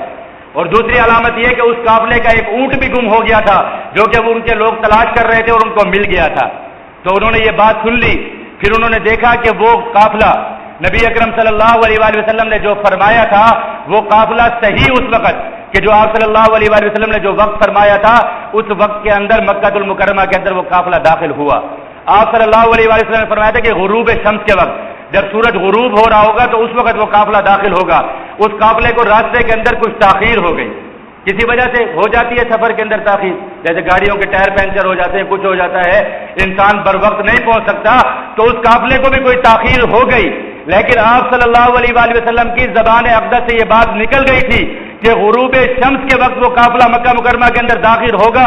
اور دوسری علامت یہ کہ اس قافلے کا ایک اونٹ بھی گم ہو گیا تھا جو کہ وہ ان کے لوگ تلاش کر رہے تھے اور ان کو مل گیا تھا۔ تو انہوں نے یہ بات سن لی، پھر انہوں نے دیکھا کہ وہ قافلہ نبی اکرم صلی اللہ علیہ وآلہ وسلم نے جو فرمایا تھا وہ قافلہ صحیح اس وقت کہ جو آپ صلی اللہ علیہ وآلہ وسلم نے جو وقت فرمایا تھا اس وقت کے اندر مکہ المکرمہ کے اندر وہ قافلہ داخل ہوا۔ آپ صلی اللہ علیہ وآلہ وسلم نے فرمایا تھا کہ غروب شمس کے وقت جب سورج غروب ہو رہا ہوگا تو اس وقت وہ قافلہ داخل ہوگا۔ اس قافلے کو راستے کے اندر کچھ تاخیر ہو گئی، کسی وجہ سے ہو جاتی ہے سفر کے اندر تاخیر، جیسے گاڑیوں کے ٹائر پنچر ہو جاتے ہیں، کچھ ہو جاتا ہے، انسان بر وقت نہیں پہنچ سکتا، تو اس قافلے کو بھی کوئی تاخیر ہو گئی، لیکن آپ صلی اللہ علیہ وآلہ وسلم کی زبان اقدس سے یہ بات نکل گئی تھی کہ غروب شمس کے وقت وہ قافلہ مکہ مکرمہ کے اندر داخل ہوگا۔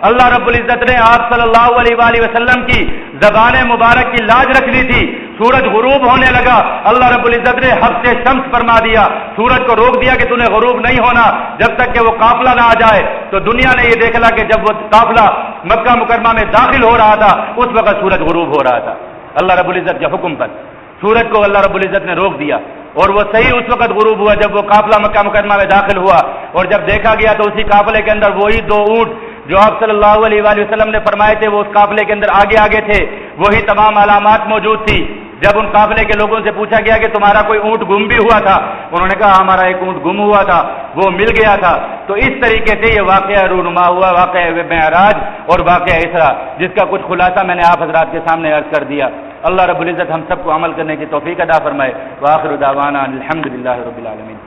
اللہ رب العزت نے آپ صلی اللہ علیہ وآلہ وسلم کی زبان مبارک کی لاج رکھ لی تھی۔ سورج غروب ہونے لگا، اللہ رب العزت نے حبس شمس فرما دیا، سورج کو روک دیا کہ تو نے غروب نہیں ہونا جب تک کہ وہ قافلہ نہ آ جائے۔ تو دنیا نے یہ دیکھا کہ جب وہ قافلہ مکہ مکرمہ میں داخل ہو رہا تھا اس وقت سورج غروب ہو رہا تھا، اللہ رب العزت کے حکم پر سورج کو اللہ رب العزت نے روک دیا، اور وہ صحیح اس وقت غروب ہوا جب وہ قافلہ مکہ مکرمہ میں داخل ہوا۔ اور جب دیکھا گیا تو اسی قافلے کے اندر وہی 2 اونٹ جو آپ صلی اللہ علیہ وآلہ وسلم نے فرمائے تھے وہ اس قافلے کے اندر آگے آگے تھے، وہی تمام علامات موجود تھی۔ جب ان قافلے کے لوگوں سے پوچھا گیا کہ تمہارا کوئی اونٹ گم بھی ہوا تھا، انہوں نے کہا ہمارا ایک اونٹ گم ہوا تھا، وہ مل گیا تھا۔ تو اس طریقے سے یہ واقعہ رونما ہوا، واقعہ معراج اور واقعہ اسراء، جس کا کچھ خلاصہ میں نے آپ حضرات کے سامنے عرض کر دیا۔ اللہ رب العزت ہم سب کو عمل کرنے کی توفیق عطا فرمائے۔ وآخر دعوانا الحمدللہ رب العالمین۔